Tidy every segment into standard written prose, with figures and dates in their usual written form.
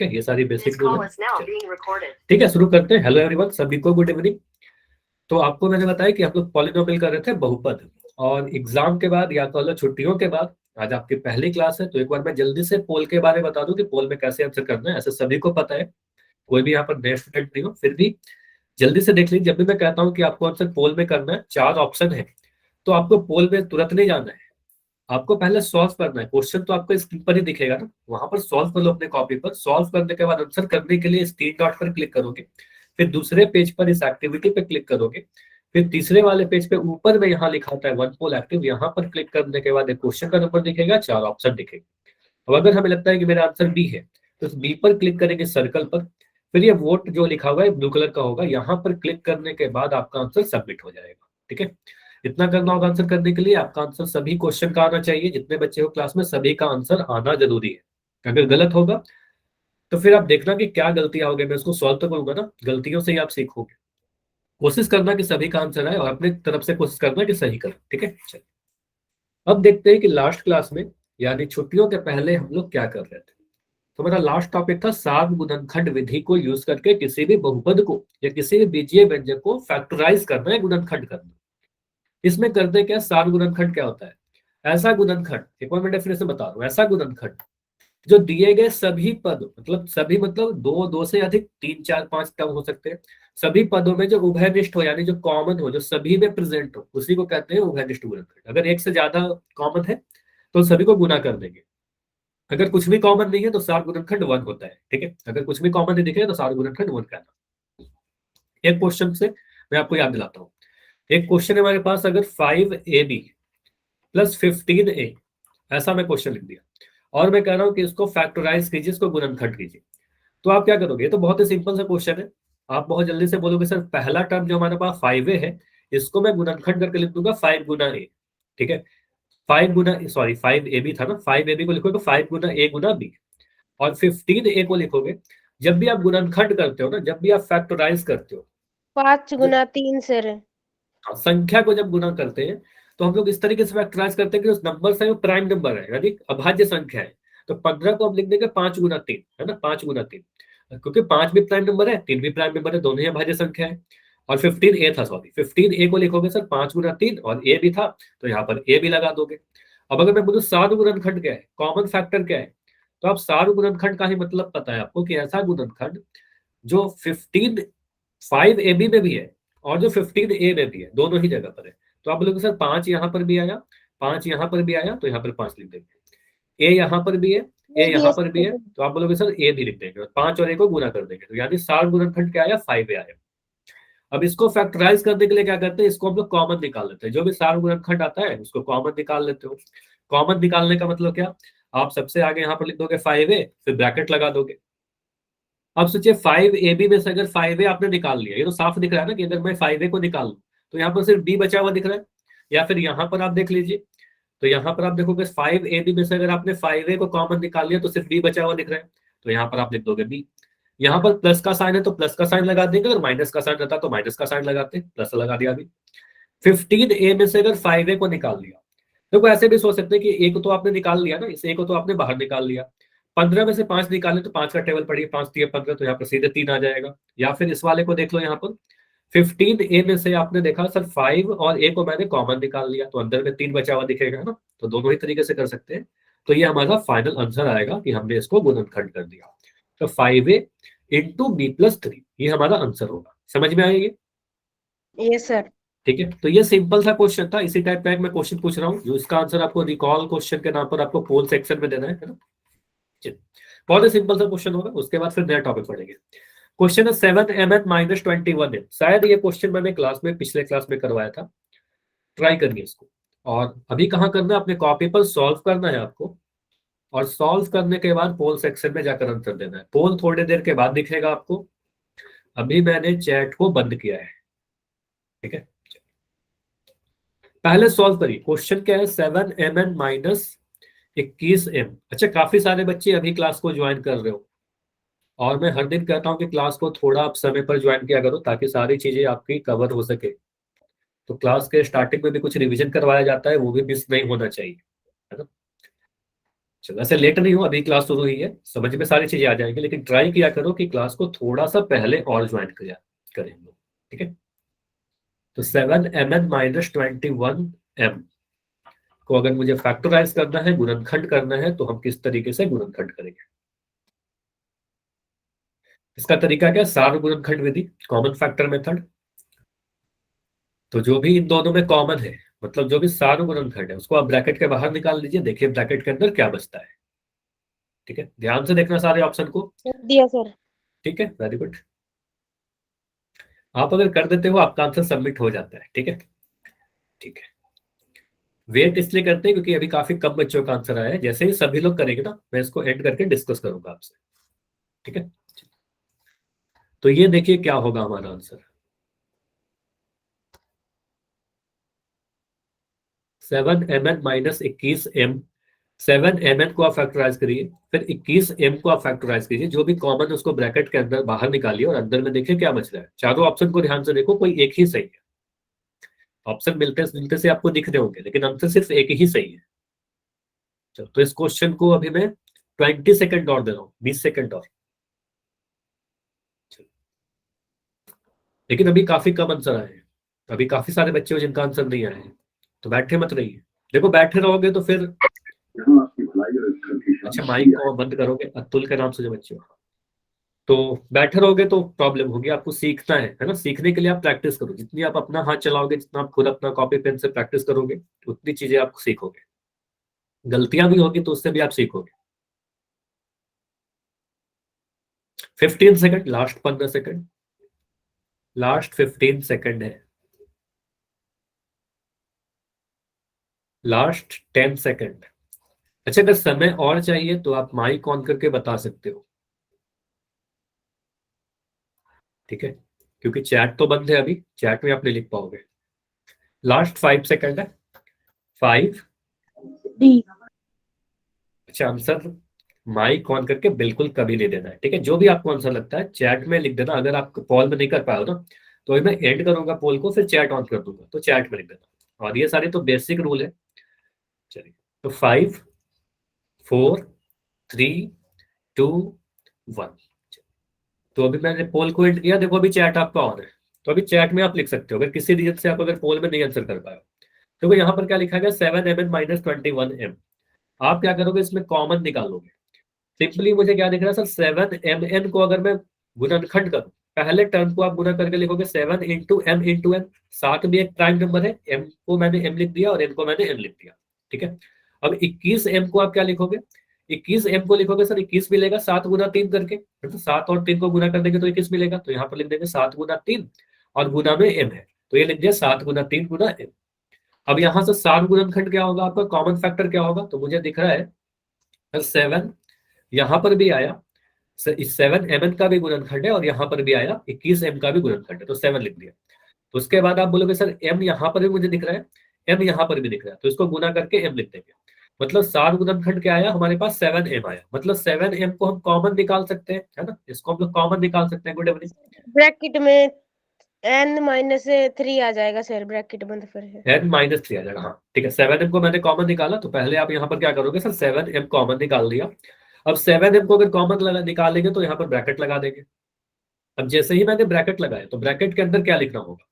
ठीक है, ये सारी बेसिक रूल है। ठीक है, शुरू करते हैं। हेलो एवरीवन, सभी को गुड इवनिंग। तो आपको मैंने बताया कि आप लोग पॉलिनोमियल कर रहे थे बहुपद, और एग्जाम के बाद या तो छुट्टियों के बाद आज आपकी पहली क्लास है। तो एक बार मैं जल्दी से पोल के बारे में बता दूं कि पोल में कैसे आंसर करना है। ऐसे सभी को पता है, कोई भी यहाँ पर नया स्टूडेंट नहीं हो, फिर भी जल्दी से देख लीजिए। जब भी मैं कहता हूँ कि आपको आंसर पोल में करना है, 4 ऑप्शन है, तो आपको पोल में तुरंत नहीं जाना है, आपको पहले सॉल्व करना है। क्वेश्चन तो आपको स्क्रीन पर ही दिखेगा ना, वहां पर सॉल्व कर लो अपने कॉपी पर। सॉल्व करने के बाद आंसर करने के लिए स्क्रीन डॉट पर क्लिक करोगे, फिर दूसरे पेज पर इस एक्टिविटी पे क्लिक करोगे, फिर तीसरे वाले पेज पे ऊपर में यहाँ लिखा होता है वन पोल एक्टिव, यहाँ पर क्लिक करने के बाद एक क्वेश्चन का नंबर दिखेगा, 4 ऑप्शन दिखेगा। अब अगर हमें लगता है कि मेरा आंसर बी है, तो इस बी पर क्लिक करेंगे सर्कल पर, फिर ये वोट जो लिखा हुआ है ब्लू कलर का होगा, यहाँ पर क्लिक करने के बाद आपका आंसर सबमिट हो जाएगा। ठीक है, इतना करना होगा आंसर करने के लिए। आपका आंसर सभी क्वेश्चन का आना चाहिए, जितने बच्चे हो क्लास में सभी का आंसर आना जरूरी है। अगर गलत होगा तो फिर आप देखना कि क्या गलतियां हो गई, मैं उसको सॉल्व तो करूंगा ना, गलतियों से ही आप सीखोगे। कोशिश करना कि सभी का आंसर आए, और अपने तरफ से कोशिश करना कि सही करो। ठीक है, चलिए अब देखते हैं कि लास्ट क्लास में यानी छुट्टियों के पहले हम लोग क्या कर रहे थे। तो मेरा लास्ट टॉपिक था सार्व गुणनखंड विधि को यूज करके किसी भी बहुपद को या किसी भी बीजीय व्यंजक को फैक्टराइज करना है, गुणनखंड करना। इसमें करते क्या, सार्व गुणनखंड क्या होता है? ऐसा गुणनखंड, एक बार मैं डेफिनेशन बता रहा हूं, ऐसा गुणनखंड जो दिए गए सभी पद, मतलब सभी मतलब दो, दो से अधिक, 3, 4, 5 टर्म हो सकते हैं, सभी पदों में जो उभयनिष्ठ हो यानी जो कॉमन हो, जो सभी में प्रेजेंट हो, उसी को कहते हैं उभयनिष्ठ गुणनखंड। अगर एक से ज्यादा कॉमन है तो सभी को गुना कर देंगे। अगर कुछ भी कॉमन नहीं है तो सार गुणनखंड 1 होता है। ठीक है, अगर कुछ भी कॉमन नहीं दिखे तो सार गुणनखंड 1 कहना। एक क्वेश्चन से मैं आपको याद दिलाता हूँ। एक क्वेश्चन है हमारे पास, अगर 5ab प्लस 15a, ऐसा मैं क्वेश्चन लिख दिया, और मैं कह रहा हूं कि इसको फैक्टराइज कीजिए, इसको गुणनखंड कीजिए, तो आप क्या करोगे? ये तो बहुत ही सिंपल सा क्वेश्चन है। आप बहुत जल्दी से बोलोगे सर पहला टर्म जो हमारे पास 5a है, इसको मैं गुणनखंड करके लिख दूंगा 5 गुना a। ठीक है, 5 गुना, सॉरी 5ab था ना, 5ab को लिखोगे 5 गुना a गुना b, और 15a को लिखोगे। जब भी आप गुणनखंड करते हो ना, जब भी आप फैक्टराइज करते हो, 5 गुना 3 सर। हाँ, संख्या को जब गुना करते हैं तो हम लोग इस तरीके से फैक्टराइज करते हैं कि उस नंबर से वो प्राइम नंबर है यानी अभाज्य संख्या है। तो 15 को हम लिख देंगे 5 गुना 3, है ना, 5 गुना 3, क्योंकि 5 भी प्राइम नंबर है, 3 भी प्राइम नंबर है, दोनों ही अभाज्य संख्या है। और 15a था, सॉरी 15a को लिखोगे सर 5 गुना 3, और a भी था तो यहाँ पर a भी लगा दोगे। अब अगर मैं बोलूँ सार गुणनखंड क्या है, कॉमन फैक्टर क्या है, तो आप सार गुणनखंड का ही मतलब पता है आपको कि ऐसा गुणनखंड जो 15 5ab में भी है और जो 15a में भी है, दोनों ही जगह पर है। तो आप बोलोगे सर 5 यहाँ पर भी आया, 5 यहाँ पर भी आया, तो यहाँ पर 5 लिख देंगे। ए यहाँ पर भी है, ए ये यहाँ दिए पर भी है, सर। तो आप बोलोगे सर ए भी लिख देंगे, और 5 और ए को गुना कर देंगे, तो यानी सार गुणनखंड क्या आया, 5a आया। अब इसको फैक्टराइज करने के लिए क्या करते हैं, इसको हम लोग कॉमन निकाल लेते हैं। जो भी सार गुणनखंड आता है उसको कॉमन निकाल लेते हो। कॉमन निकालने का मतलब क्या, आप सबसे आगे यहाँ पर लिख दोगे 5a, फिर ब्रैकेट लगा दोगे। अब सोचिए 5ab में से अगर 5a आपने निकाल लिया, ये तो साफ दिख रहा है ना कि अगर मैं 5a को निकाल लूं तो यहाँ पर सिर्फ b बचा हुआ दिख रहा है। या फिर यहाँ पर आप देख लीजिए, तो यहाँ पर आप देखोगे 5ab में से अगर आपने 5a को कॉमन निकाल लिया तो सिर्फ b बचा हुआ दिख रहा है, तो यहाँ पर आप लिख दोगे b। यहाँ पर प्लस का साइन है तो प्लस का साइन लगा देंगे, अगर माइनस का साइन रहता तो माइनस का साइन लगाते, प्लस लगा दिया अभी। 15a में से अगर 5a को निकाल लिया, देखो ऐसे भी सोच सकते हैं कि ए को तो आपने निकाल लिया ना, इस ए को तो आपने बाहर निकाल लिया, 15 में से 5 निकाले तो 5 का टेबल पढ़िए, 5 3 15, तो यहाँ पर सीधे 3 आ जाएगा। या फिर इस वाले को देख लो, यहाँ पर 15a में से आपने देखा सर 5 और a को मैंने कॉमन निकाल लिया, तो अंदर में 3 बचा हुआ दिखेगा, है ना। तो दोनों ही तरीके से कर सकते हैं। तो ये हमारा फाइनल आंसर आएगा कि हमने इसको गुणनखंड कर दिया। तो 5a इंटू बी प्लस 3, ये हमारा आंसर होगा। समझ में आएगी? Yes sir. ठीक है, तो ये सिंपल सा क्वेश्चन था। इसी टाइप का एक मैं क्वेश्चन पूछ रहा हूँ, जो इसका आंसर आपको रिकॉल क्वेश्चन के नाम पर आपको पोल सेक्शन में देना है ना। चलिए, बहुत ही सिंपल सा क्वेश्चन होगा, उसके बाद फिर नया टॉपिक पढ़ेंगे। क्वेश्चन है 7mn माइनस 21n। शायद ये क्वेश्चन मैंने क्लास में, पिछले क्लास में करवाया था। ट्राई करिए इसको। और अभी कहाँ करना है, अपने कॉपी पर सॉल्व करना है आपको, और सॉल्व करने के बाद पोल सेक्शन में जाकर आंसर देना है। पोल थोड़ी देर के बाद दिखेगा आपको। अभी मैंने चैट को बंद किया है। ठीक है, पहले सॉल्व करिए। क्वेश्चन क्या है, 7mn माइनस 21m। अच्छा, काफी सारे बच्चे अभी क्लास को ज्वाइन कर रहे हो, और मैं हर दिन कहता हूँ कि क्लास को थोड़ा आप समय पर ज्वाइन किया करो, ताकि सारी चीजें आपकी कवर हो सके। तो क्लास के स्टार्टिंग में भी कुछ रिवीजन करवाया जाता है, वो भी मिस नहीं होना चाहिए, है ना। चलो ऐसे लेट नहीं हो, अभी क्लास शुरू हुई है, समझ में सारी चीजें आ जाएंगी, लेकिन ट्राई किया करो कि क्लास को थोड़ा सा पहले और ज्वाइन करेंगे, ठीक है। तो 7mn माइनस 21m को अगर मुझे फैक्टराइज करना है, गुणनखंड करना है, तो हम किस तरीके से गुणनखंड करेंगे? इसका तरीका क्या? सार्व गुणनखंड विधि, कॉमन फैक्टर मेथड। तो जो भी इन दोनों में कॉमन है, मतलब जो भी सार्व गुणनखंड है, उसको आप ब्रैकेट के बाहर निकाल लीजिए, देखिए ब्रैकेट के अंदर क्या बचता है। ठीक है, ध्यान से देखना सारे ऑप्शन को। दिया सर। ठीक है, वेरी गुड। आप अगर कर देते हो आपका आंसर सबमिट हो जाता है। ठीक है, ठीक है। वेट इसलिए करते हैं क्योंकि अभी काफी कम बच्चों का आंसर आया है, जैसे ही सभी लोग करेंगे ना, मैं इसको एंड करके डिस्कस करूंगा आपसे। ठीक है, तो ये देखिए क्या होगा हमारा answer. 7mn minus 21m, 7mn को आप फैक्टराइज करिए, फिर 21m को आप फैक्टराइज कीजिए, जो भी कॉमन है उसको ब्रैकेट के अंदर बाहर निकालिए और अंदर में देखिए क्या बच रहा है। चारों ऑप्शन को ध्यान से देखो, कोई एक ही सही है। ऑप्शन मिलते मिलते से आपको दिख रहे होंगे, लेकिन आंसर सिर्फ एक ही सही है। चलो, तो इस क्वेश्चन को अभी मैं 20 सेकंड और दे रहा हूँ, 20 सेकंड और। लेकिन अभी काफी कम आंसर आए हैं, अभी काफी सारे बच्चे हो जिनका आंसर नहीं आया है, तो बैठे मत रहिए। देखो बैठे रहोगे तो फिर अच्छा, माइक को बंद करोगे, अतुल के नाम से जो बच्चे हो, तो बैठे रहोगे तो प्रॉब्लम होगी। आपको सीखना है ना, सीखने के लिए आप प्रैक्टिस करो, जितनी आप अपना हाथ चलाओगे, जितना आप खुद अपना कॉपी पेन से प्रैक्टिस करोगे, उतनी चीजें आप सीखोगे। गलतियां भी होगी तो उससे भी आप सीखोगे। 15 second, last 15 second, last 15 second है, लास्ट 10 सेकंड। अच्छा, अगर समय और चाहिए तो आप माइक ऑन करके बता सकते हो। ठीक है, क्योंकि चैट तो बंद है अभी, चैट में आप नहीं लिख पाओगे। लास्ट 5 सेकंड है, 5। डी। अच्छा, आंसर माइक ऑन करके बिल्कुल कभी नहीं देना है। ठीक है, जो भी आपको आंसर लगता है चैट में लिख देना। अगर आप पोल में नहीं कर पाए हो ना, तो मैं एंड करूंगा पोल को, फिर चैट ऑन कर दूंगा, तो चैट में लिख देना। और ये सारे तो बेसिक रूल है। चलिए, तो 5 4 3 2 1। तो अभी मैंने पोल को एंड किया, देखो अभी चैट आपका ऑन है, तो अभी चैट में आप लिख सकते हो अगर किसी रीजन से आप अगर पोल में नहीं आंसर कर पाए हो। देखो यहाँ पर क्या लिखा गया, 7mn माइनस 21m। आप क्या करोगे, इसमें कॉमन निकालोगे। सिंपली मुझे क्या दिख रहा है सर, 7mn को अगर मैं गुणनखंड करूं, पहले टर्म को आप गुना करके लिखोगे 7 इंटू एम इंटू एन। साथ में एक प्राइम नंबर है, m को मैंने m लिख दिया और n को मैंने n लिख दिया। ठीक है, अब 21m को आप क्या लिखोगे, 21m को लिखोगे सर 21 मिलेगा 7 गुना 3 करके, तो 7 और 3 को गुना कर देंगे तो 21 मिलेगा, तो यहाँ पर लिख देंगे 7 गुना 3 और गुना में m है, तो ये लिख दिया 7 गुना 3 गुना m। अब यहाँ से 7 गुणनखंड क्या होगा आपका, कॉमन फैक्टर क्या होगा, तो मुझे दिख रहा है 7 यहाँ पर भी आया, इस 7mn का भी गुणनखंड है और यहाँ पर भी आया 21m का भी गुणनखंड है, तो 7 लिख दिया। तो उसके बाद आप बोलोगे सर m यहाँ पर भी मुझे दिख रहा है, m यहाँ पर भी दिख रहा है, तो इसको गुना करके m लिख देंगे। मतलब 7 गुणनखंड क्या आया हमारे पास, 7m आया। मतलब 7m को हम कॉमन निकाल सकते हैं, है ना, इसको हम लोग कॉमन निकाल सकते हैं। Good evening. ब्रैकेट में n-3 आ जाएगा सर, ब्रैकेट बंद फिर है। n-3 आ जाएगा, हाँ ठीक है। 7m को मैंने कॉमन निकाला, तो पहले आप यहाँ पर क्या करोगे सर, 7m कॉमन निकाल दिया। अब 7m को अगर कॉमन निकालेंगे तो यहाँ पर ब्रैकेट लगा देंगे। अब जैसे ही मैंने ब्रैकेट लगाया तो ब्रैकेट के अंदर क्या लिखना होगा,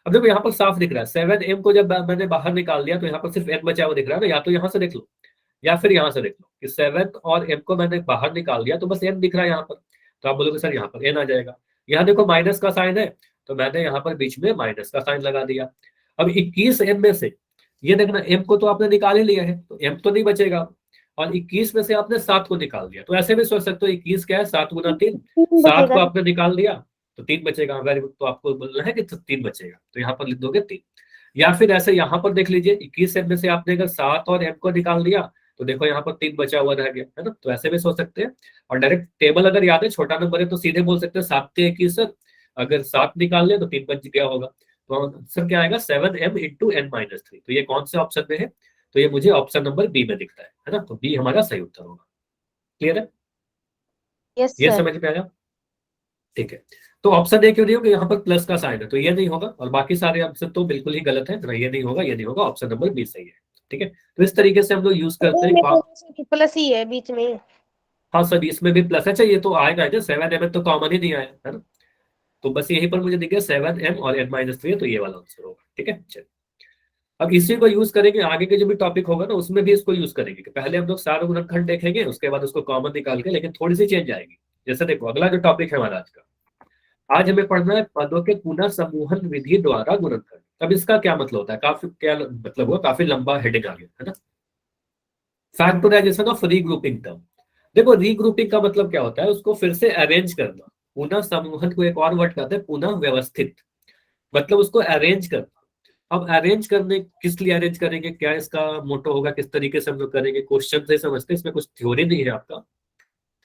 अब देखो यहाँ पर साफ दिख रहा है 7m को जब मैंने बाहर निकाल दिया तो यहाँ पर सिर्फ n बचा हुआ दिख रहा है ना, या तो यहाँ से देख लो या फिर यहाँ से देख लो कि 7 और m को मैंने बाहर निकाल दिया तो बस n दिख रहा है यहाँ पर। तो आप बोलोगे सर यहाँ पर n आ जाएगा। यहाँ देखो माइनस का साइन है, तो मैंने यहाँ पर बीच में माइनस का साइन लगा दिया। अब 21m में से ये देखना m को तो आपने निकाल ही लिया है, तो m तो नहीं बचेगा, और 21 में से आपने 7 को निकाल दिया। तो ऐसे भी सोच सकते हो 21 क्या है, 7 गुना 3, 7 को आपने निकाल दिया तो 3 बचेगा। वेरी गुड, तो आपको बोलना है कि 3 बचेगा, तो यहाँ पर लिख दोगे 3। या फिर ऐसे यहाँ पर देख लीजिए 21m में से आपने अगर 7 और m को निकाल दिया तो देखो यहाँ पर 3 बचा हुआ रह गया, है ना, तो ऐसे भी सोच सकते हैं। और डायरेक्ट टेबल अगर याद है, छोटा नंबर है तो सीधे बोल सकते हैं 7 के 21 सर, अगर 7 निकाल ले तो 3 बच गया होगा। तो आंसर क्या आएगा, 7m इंटू n-3। तो ये कौन से ऑप्शन में है, तो ये मुझे ऑप्शन नंबर बी में दिखता है ना, तो बी हमारा सही उत्तर होगा। क्लियर है, यस ये सर। समझ में आया। ठीक है, तो ऑप्शन ए क्यों नहीं होगा, यहाँ पर प्लस का साइन है तो ये नहीं होगा, और बाकी सारे ऑप्शन तो बिल्कुल ही गलत है, ये नहीं होगा, ये नहीं होगा, ऑप्शन नंबर बी सही है। ठीक है, तो इस तरीके से हम लोग यूज करते हैं। प्लस ही है बीच में। हाँ सर, इसमें भी प्लस है। अच्छा, ये तो आएगा है 7m तो कॉमन ही नहीं आया है ना, तो बस यहीं पर मुझे दिख गया 7m और n-3 है, तो ये वाला आंसर होगा। ठीक है, चलिए अब इसी को यूज करेंगे आगे के जो भी टॉपिक होगा ना उसमें भी इसको यूज करेंगे कि पहले हम लोग सार गुणनखंड देखेंगे, उसके बाद उसको कॉमन निकाल के, लेकिन थोड़ी सी चेंज आएगी। जैसे देखो अगला जो टॉपिक है हमारा आज का, आज हमें पढ़ना है पदों के पुनः समूहन विधि द्वारा गुणनखंड। अब इसका क्या मतलब होता है, काफी क्या मतलब हुआ, काफी लंबा हेडिंग आ गया है ना। Factorization of regrouping term. देखो रीग्रुपिंग का मतलब क्या होता है, उसको फिर से अरेंज करना। पुनः समूहन को एक और वर्ड कहते हैं पुनः व्यवस्थित, मतलब उसको अरेंज करना। अब अरेंज करने किस लिए अरेंज करेंगे, क्या इसका मोटो होगा, किस तरीके से हम लोग करेंगे, क्वेश्चन से समझते हैं, इसमें कुछ थ्योरी नहीं है आपका।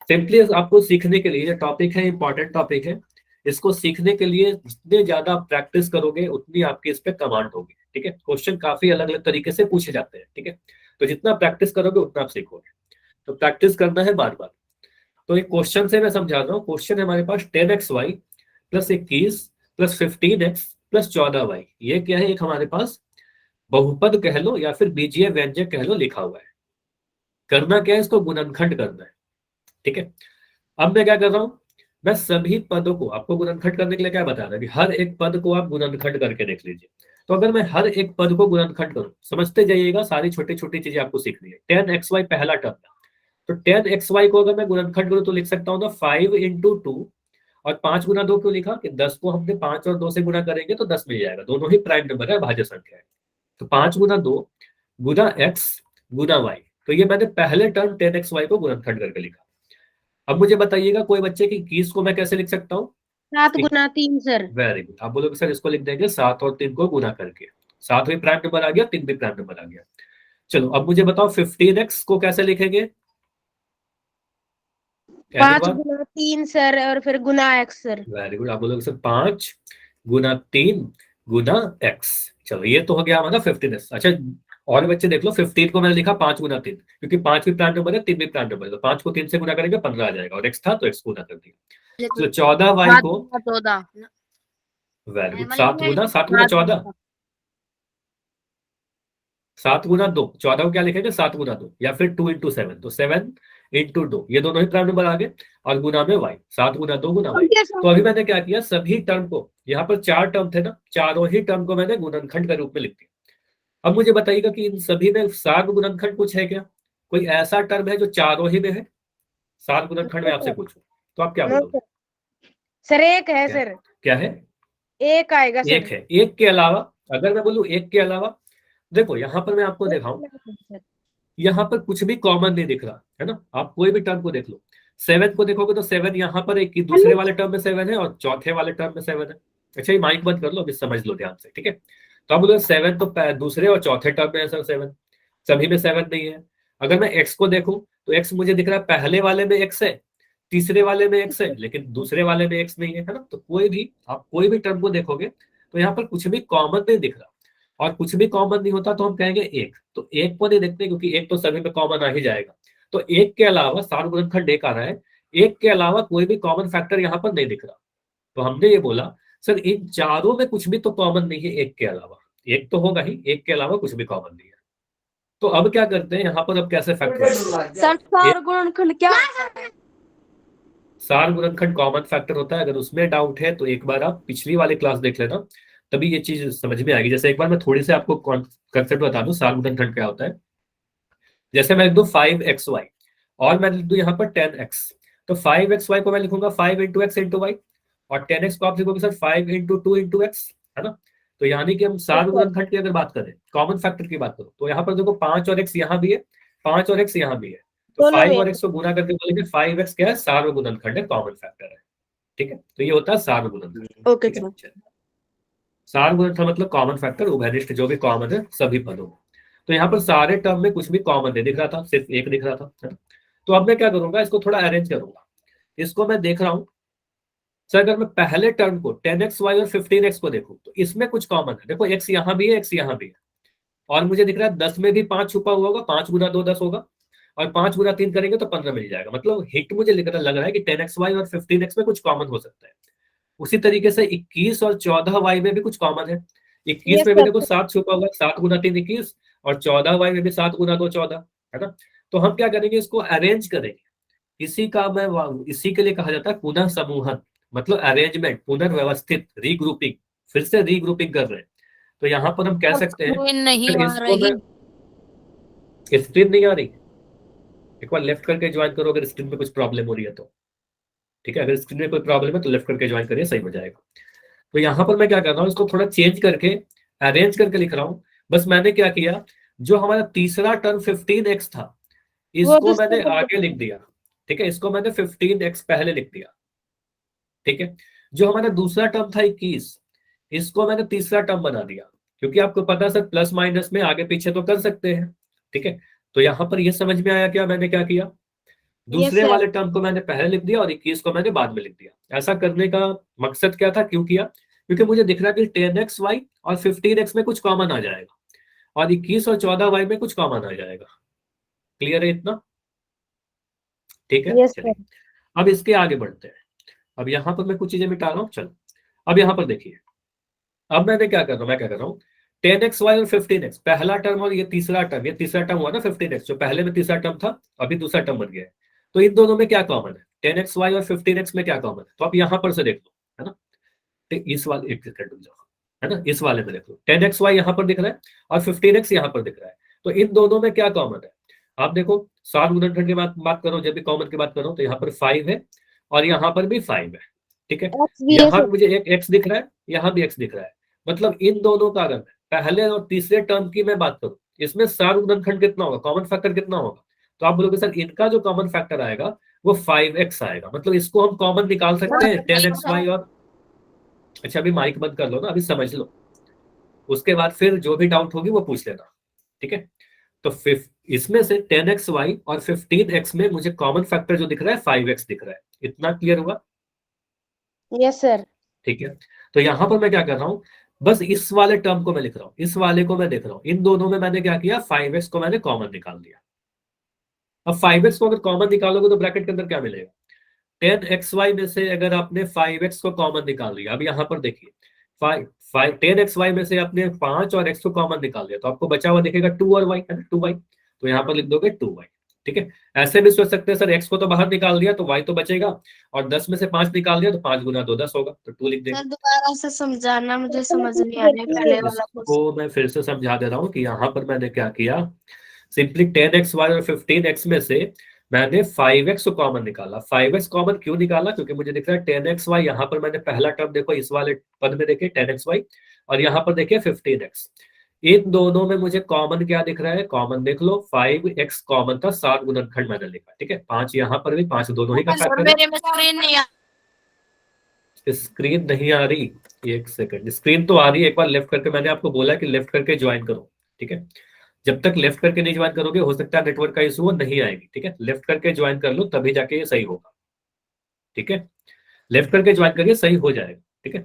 सिंपली आपको सीखने के लिए, ये टॉपिक है इंपॉर्टेंट टॉपिक है, इसको सीखने के लिए जितने ज्यादा प्रैक्टिस करोगे उतनी आपकी इस पे कमांड होगी। ठीक है, क्वेश्चन काफी अलग अलग तरीके से पूछे जाते हैं। ठीक है, तो जितना प्रैक्टिस करोगे उतना आप सीखोगे, तो प्रैक्टिस करना है बार बार। तो एक क्वेश्चन से मैं समझा रहा हूँ। क्वेश्चन है हमारे पास 10xy plus 21 plus 15x plus 14y, ये क्या है, एक हमारे पास बहुपद कह लो या फिर बीजीय व्यंजक कह लो लिखा हुआ है। करना क्या है, इसको गुणनखंड करना है। ठीक है, अब मैं क्या कर रहा हूं, मैं सभी पदों को आपको गुणनखंड करने के लिए क्या बता रहा है कि हर एक पद को आप गुणनखंड करके देख लीजिए। तो अगर मैं हर एक पद को गुणनखंड करूं, समझते जाइएगा, सारी छोटी छोटी चीजें आपको सीखनी है। 10xy पहला टर्म है, तो 10xy को अगर मैं गुणनखंड करूं तो लिख सकता हूं ना 5 × 2, और 5 × 2 क्यों लिखा कि 10 को हमने 5 और 2 से गुणा करेंगे तो 10 मिल जाएगा, दोनों ही प्राइम नंबर है, भाज्य संख्या है। तो 5 × 2 गुना x गुना y, तो ये मैंने पहले टर्म 10xy को गुणनखंड करके लिखा। अब मुझे बताइएगा कोई बच्चे की 21 को मैं कैसे लिख सकता हूँ। 7 × 3 सर। वेरी गुड, आप बोलोगे सर इसको लिख देंगे 7 और 3 को गुना करके, 7 भी प्राइम नंबर आ गया, 3 भी प्राइम नंबर आ गया। चलो अब मुझे बताओ 15x को कैसे लिखेंगे। 5 × 3 सर और फिर गुना x सर। वेरी गुड, आप बोलोगे सर 5 × 3 गुना x। चलो ये तो हो गया हमारा 15x। अच्छा और बच्चे देख लो, 15 को मैंने लिखा 5 × 3, क्योंकि 5 भी प्राइम नंबर है, 3 भी प्राइम नंबर है, तो 5 को 3 से गुना करेंगे 15 आ जाएगा, और x था तो x गुना कर दिया। तो 14y को 14। वेरी गुड, 7 × 7 × 14 को क्या लिखेंगे, 7 × 2 या फिर 2 × 7, तो 7 × 2 ये दोनों ही प्राइम नंबर आ गए, और गुना में y, 7 × 2 गुना y। तो अभी मैंने क्या किया, सभी टर्म को, यहाँ पर 4 टर्म थे ना, चारों ही टर्म को मैंने गुणनखंड के रूप में लिख दिया। अब मुझे बताइएगा कि इन सभी में सार्ग गुणनखंड कुछ है क्या, कोई ऐसा टर्म है जो चारों ही में है, सार्ग गुणनखंड में आपसे पूछूं तो आप क्या बोलोगे। सर एक है सर। क्या है, एक आएगा सर। एक है। एक के अलावा, अगर मैं बोलूं एक के अलावा, देखो यहाँ पर मैं आपको दिखाऊं, यहाँ पर कुछ भी कॉमन नहीं दिख रहा है ना। आप कोई भी टर्म को देख लो, 7 को देखोगे तो 7 यहाँ पर एक ही दूसरे वाले टर्म में 7 है और चौथे वाले टर्म में 7 है। अच्छा ये माइक बंद कर लो, अभी समझ लो ध्यान से। ठीक है, तो आप बोलो 7 तो दूसरे और चौथे टर्म में है सर 7, सभी में 7 नहीं है। अगर मैं एक्स को देखूं तो एक्स मुझे दिख रहा है पहले वाले में एक्स है, तीसरे वाले में एक्स है, लेकिन दूसरे वाले में एक्स नहीं है ना। तो कोई भी, आप कोई भी टर्म को देखोगे तो यहाँ पर कुछ भी कॉमन नहीं दिख रहा, और कुछ भी कॉमन नहीं होता तो हम कहेंगे एक। तो एक को नहीं देखते क्योंकि एक तो सभी में कॉमन आ ही जाएगा। तो एक के अलावा, सार गुणनखंड एक आ रहा है, एक के अलावा कोई भी कॉमन फैक्टर यहाँ पर नहीं दिख रहा। तो हमने ये बोला सर इन चारों में कुछ भी तो कॉमन नहीं है एक के अलावा, एक तो होगा ही, एक के अलावा कुछ भी कॉमन नहीं है। तो अब क्या करते हैं यहाँ पर, अब कैसे फैक्टर, सार गुणनखंड क्या, सार गुणनखंड कॉमन फैक्टर होता है। अगर उसमें डाउट है तो एक बार आप पिछली वाली क्लास देख लेना, तभी ये चीज समझ में आएगी। जैसे एक बार मैं थोड़ी सी आपको कंसेप्ट बता दूं सार गुणनखंड क्या होता है। जैसे मैं लिख दूं 5xy और मैं लिख दूं यहाँ पर 10x, तो 5xy को मैं लिखूंगा 5 × x × y, और 10x को आप लिखोगे सर 5 × 2 × x, है ना। तो यानी कि हम सार गुणनखंड की अगर बात करें, कॉमन फैक्टर की बात करो, तो यहाँ पर देखो 5 और x यहाँ भी है, 5 और x यहाँ भी है, तो 5 और x को गुना करके बोलेंगे 5x क्या है, सार गुणनखंड है, कॉमन फैक्टर है। ठीक है, तो ये होता है सार गुणनखंड। ओके ठीक है, सार गुणनखंड मतलब कॉमन फैक्टर, उभयनिष्ठ जो भी कॉमन है सभी पदों में। तो यहाँ पर सारे टर्म में कुछ भी कॉमन नहीं दिख रहा था, सिर्फ एक दिख रहा था, है ना? तो अब मैं क्या करूंगा, इसको थोड़ा अरेंज करूंगा। इसको मैं देख रहा हूं सर, अगर मैं पहले टर्म को 10xy और 15x को देखूं तो इसमें कुछ कॉमन है। देखो x यहाँ भी है, x यहाँ भी है, और मुझे दिख रहा है 10 में भी 5 छुपा हुआ होगा, 5 × 2 10 होगा, और 5 × 3 करेंगे तो 15 मिल जाएगा। मतलब हिट मुझे लग रहा है कि 10xy और 15x में कुछ कॉमन हो सकता है। उसी तरीके से 21 और 14y में भी कुछ कॉमन है। 21 में भी देखो 7 छुपा हुआ है, 7 × 3 21, और 14y में भी 7 × 2 14, है ना। तो हम क्या करेंगे, इसको अरेंज करेंगे। इसी के लिए कहा जाता है पुनः समूहन, मतलब अरेंजमेंट, पुनर्व्यवस्थित, रीग्रुपिंग, फिर से रीग्रुपिंग कर रहे हैं। तो यहाँ पर हम कह सकते हैं नहीं आ इसको रही। स्क्रीन नहीं आ रही, एक बार लेफ्ट करके ज्वाइन करो अगर स्क्रीन में कुछ प्रॉब्लम हो रही है तो। ठीक है, अगर स्क्रीन में कोई प्रॉब्लम है तो लेफ्ट करके ज्वाइन करिए, सही हो जाएगा। तो यहाँ पर मैं क्या कर रहा हूँ, इसको थोड़ा चेंज करके अरेंज करके लिख रहा हूँ। बस मैंने क्या किया, जो हमारा तीसरा टर्म 15x था इसको मैंने आगे लिख दिया। ठीक है, इसको मैंने 15x पहले लिख दिया। ठीक है, जो हमारा दूसरा टर्म था 21, इसको मैंने तीसरा टर्म बना दिया, क्योंकि आपको पता है सर प्लस माइनस में आगे पीछे तो कर सकते हैं। ठीक है, तो यहाँ पर ये समझ में आया क्या मैंने क्या किया, दूसरे वाले टर्म को मैंने पहले लिख दिया और 21 को मैंने बाद में लिख दिया। ऐसा करने का मकसद क्या था, क्यों किया, क्योंकि मुझे दिख रहा है कि 10xy और 15x में कुछ कॉमन आ जाएगा और 21 और 14y में कुछ कॉमन आ जाएगा। क्लियर है इतना? ठीक है, चलिए अब इसके आगे बढ़ते हैं। अब यहाँ पर मैं कुछ चीजें मिटा रहा हूँ। चलो अब यहाँ पर देखिए, अब मैंने क्या कर रहा हूँ, मैं क्या कर रहा हूँ, 10xy और 15x पहला टर्म और ये तीसरा टर्म, ये तीसरा टर्म हुआ ना 15x, जो पहले में तीसरा टर्म था अभी दूसरा टर्म बन गया है। तो इन दोनों में क्या कॉमन है, 10xy और 15x में क्या कॉमन है, तो आप यहाँ पर से देख लो, है ना। तो इस वाले एक सेकंड रुक जाओ, है ना, इस वाले में देख लो 10xy यहाँ पर दिख रहा है और 15x यहाँ पर दिख रहा है। तो इन दोनों में क्या कॉमन है, आप देखो 7 गुणनखंड की बात करो, जब भी कॉमन की बात करो तो यहाँ पर 5 है और यहाँ पर भी 5 है। ठीक है, यहाँ मुझे एक x दिख रहा है, यहाँ भी x दिख रहा है। मतलब इन दोनों का अगर पहले और तीसरे टर्म की मैं बात करूं, इसमें सार गुणनखंड कितना होगा, कॉमन फैक्टर कितना होगा, तो आप बोलोगे सर इनका जो कॉमन फैक्टर आएगा वो 5x आएगा। मतलब इसको हम कॉमन निकाल सकते हैं 10xy और, अच्छा अभी माइक बंद कर लो ना, अभी समझ लो, उसके बाद फिर जो भी डाउट होगी वो पूछ लेना। ठीक है, तो इसमें से 10xy और 15x में मुझे कॉमन फैक्टर जो दिख रहा है 5x दिख रहा है। इतना क्लियर हुआ? Yes sir. ठीक है, तो यहां पर मैं क्या कर रहा हूं, बस इस वाले टर्म को मैं लिख रहा हूं, इस वाले को मैं देख रहा हूं, इन दोनों में मैंने क्या किया, 5x को मैंने कॉमन निकाल दिया। अब 5x को अगर कॉमन निकालोगे तो ब्रैकेट के अंदर क्या मिलेगा, 10xy में से अगर आपने 5x को कॉमन निकाल लिया, अब यहाँ पर देखिए 10xy में से आपने 5 और x को कॉमन निकाल लिया, तो आपको बचा हुआ दिखेगा 2 और y, है ना, 2y, तो यहाँ पर लिख दोगे 2y। ठीक है, ऐसे भी सोच सकते हैं सर x को तो बाहर निकाल दिया तो y तो बचेगा, और 10 में से 5 निकाल दिया तो 5 गुना 2 10 होगा, तो 2 लिख देंगे। दोबारा से समझाना, मुझे समझ नहीं आ रहा पहले वाला को मैं फिर से समझा दे रहा हूँ कि यहाँ पर मैंने क्या किया, सिंपली 10xy और 15x में से मैंने 5x को कॉमन निकाला। 5x कॉमन क्यों निकाला, क्योंकि मुझे दिख रहा है 10xy, यहाँ पर मैंने पहला टर्म देखो इस वाले पद में देखिए 10xy और यहाँ पर देखिए 15x, इन दोनों में मुझे कॉमन क्या दिख रहा है, कॉमन देख लो 5x कॉमन था, 7 गुणनखंड मैंने लिखा। ठीक है, 5 यहाँ पर भी, 5 दोनों ही का फैक्टर है। स्क्रीन नहीं आ रही, एक सेकंड, स्क्रीन तो आ रही है, एक बार लेफ्ट करके, मैंने आपको बोला कि लेफ्ट करके ज्वाइन करो। ठीक है, जब तक लेफ्ट करके नहीं ज्वाइन करोगे हो सकता है नेटवर्क का इशू नहीं आएगी। ठीक है, लेफ्ट करके ज्वाइन कर लो तभी जाके ये सही होगा। ठीक है, लेफ्ट करके ज्वाइन करिए, सही हो जाएगा। ठीक है,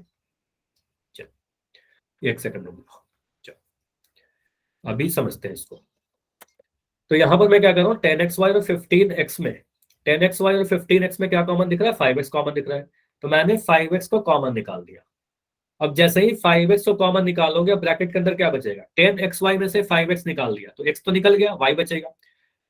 चलो एक सेकंड रुको, चलो अभी समझते हैं इसको। तो यहाँ पर मैं क्या कर रहा हूँ, 10xy और 15x में, 10xy और 15x में क्या कॉमन दिख रहा है, 5x कॉमन दिख रहा है, तो मैंने 5x को कॉमन निकाल दिया। अब जैसे ही 5x को कॉमन निकालोगे, ब्रैकेट के अंदर क्या बचेगा, 10xy में से 5x निकाल दिया तो x तो निकल गया, y बचेगा।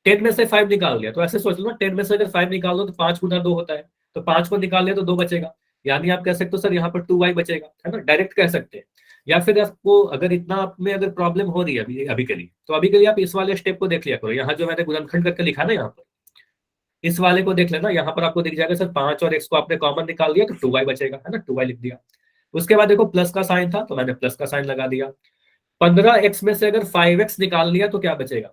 10 में से 5 निकाल दिया, तो ऐसे सोच लो ना, 10 में से अगर 5 निकाल दो तो 5 गुना 2 होता है, तो 5 को निकाल लिया तो 2 बचेगा, यानी आप कह सकते हो सर यहाँ पर 2y बचेगा, है ना, डायरेक्ट कह सकते हैं। या फिर आपको अगर इतना आप में अगर प्रॉब्लम हो रही है अभी के लिए, तो अभी के लिए आप इस वाले स्टेप को देख लिया करो, यहाँ जो मैंने गुणनखंड करके लिखा ना, यहाँ पर इस वाले को देख लेना, यहाँ पर आपको दिख जाएगा सर 5 और x को आपने कॉमन निकाल दिया तो 2y बचेगा, है ना, 2y लिख दिया। उसके बाद देखो प्लस का साइन था तो मैंने प्लस का साइन लगा दिया। 15x में से अगर 5x निकाल लिया तो क्या बचेगा,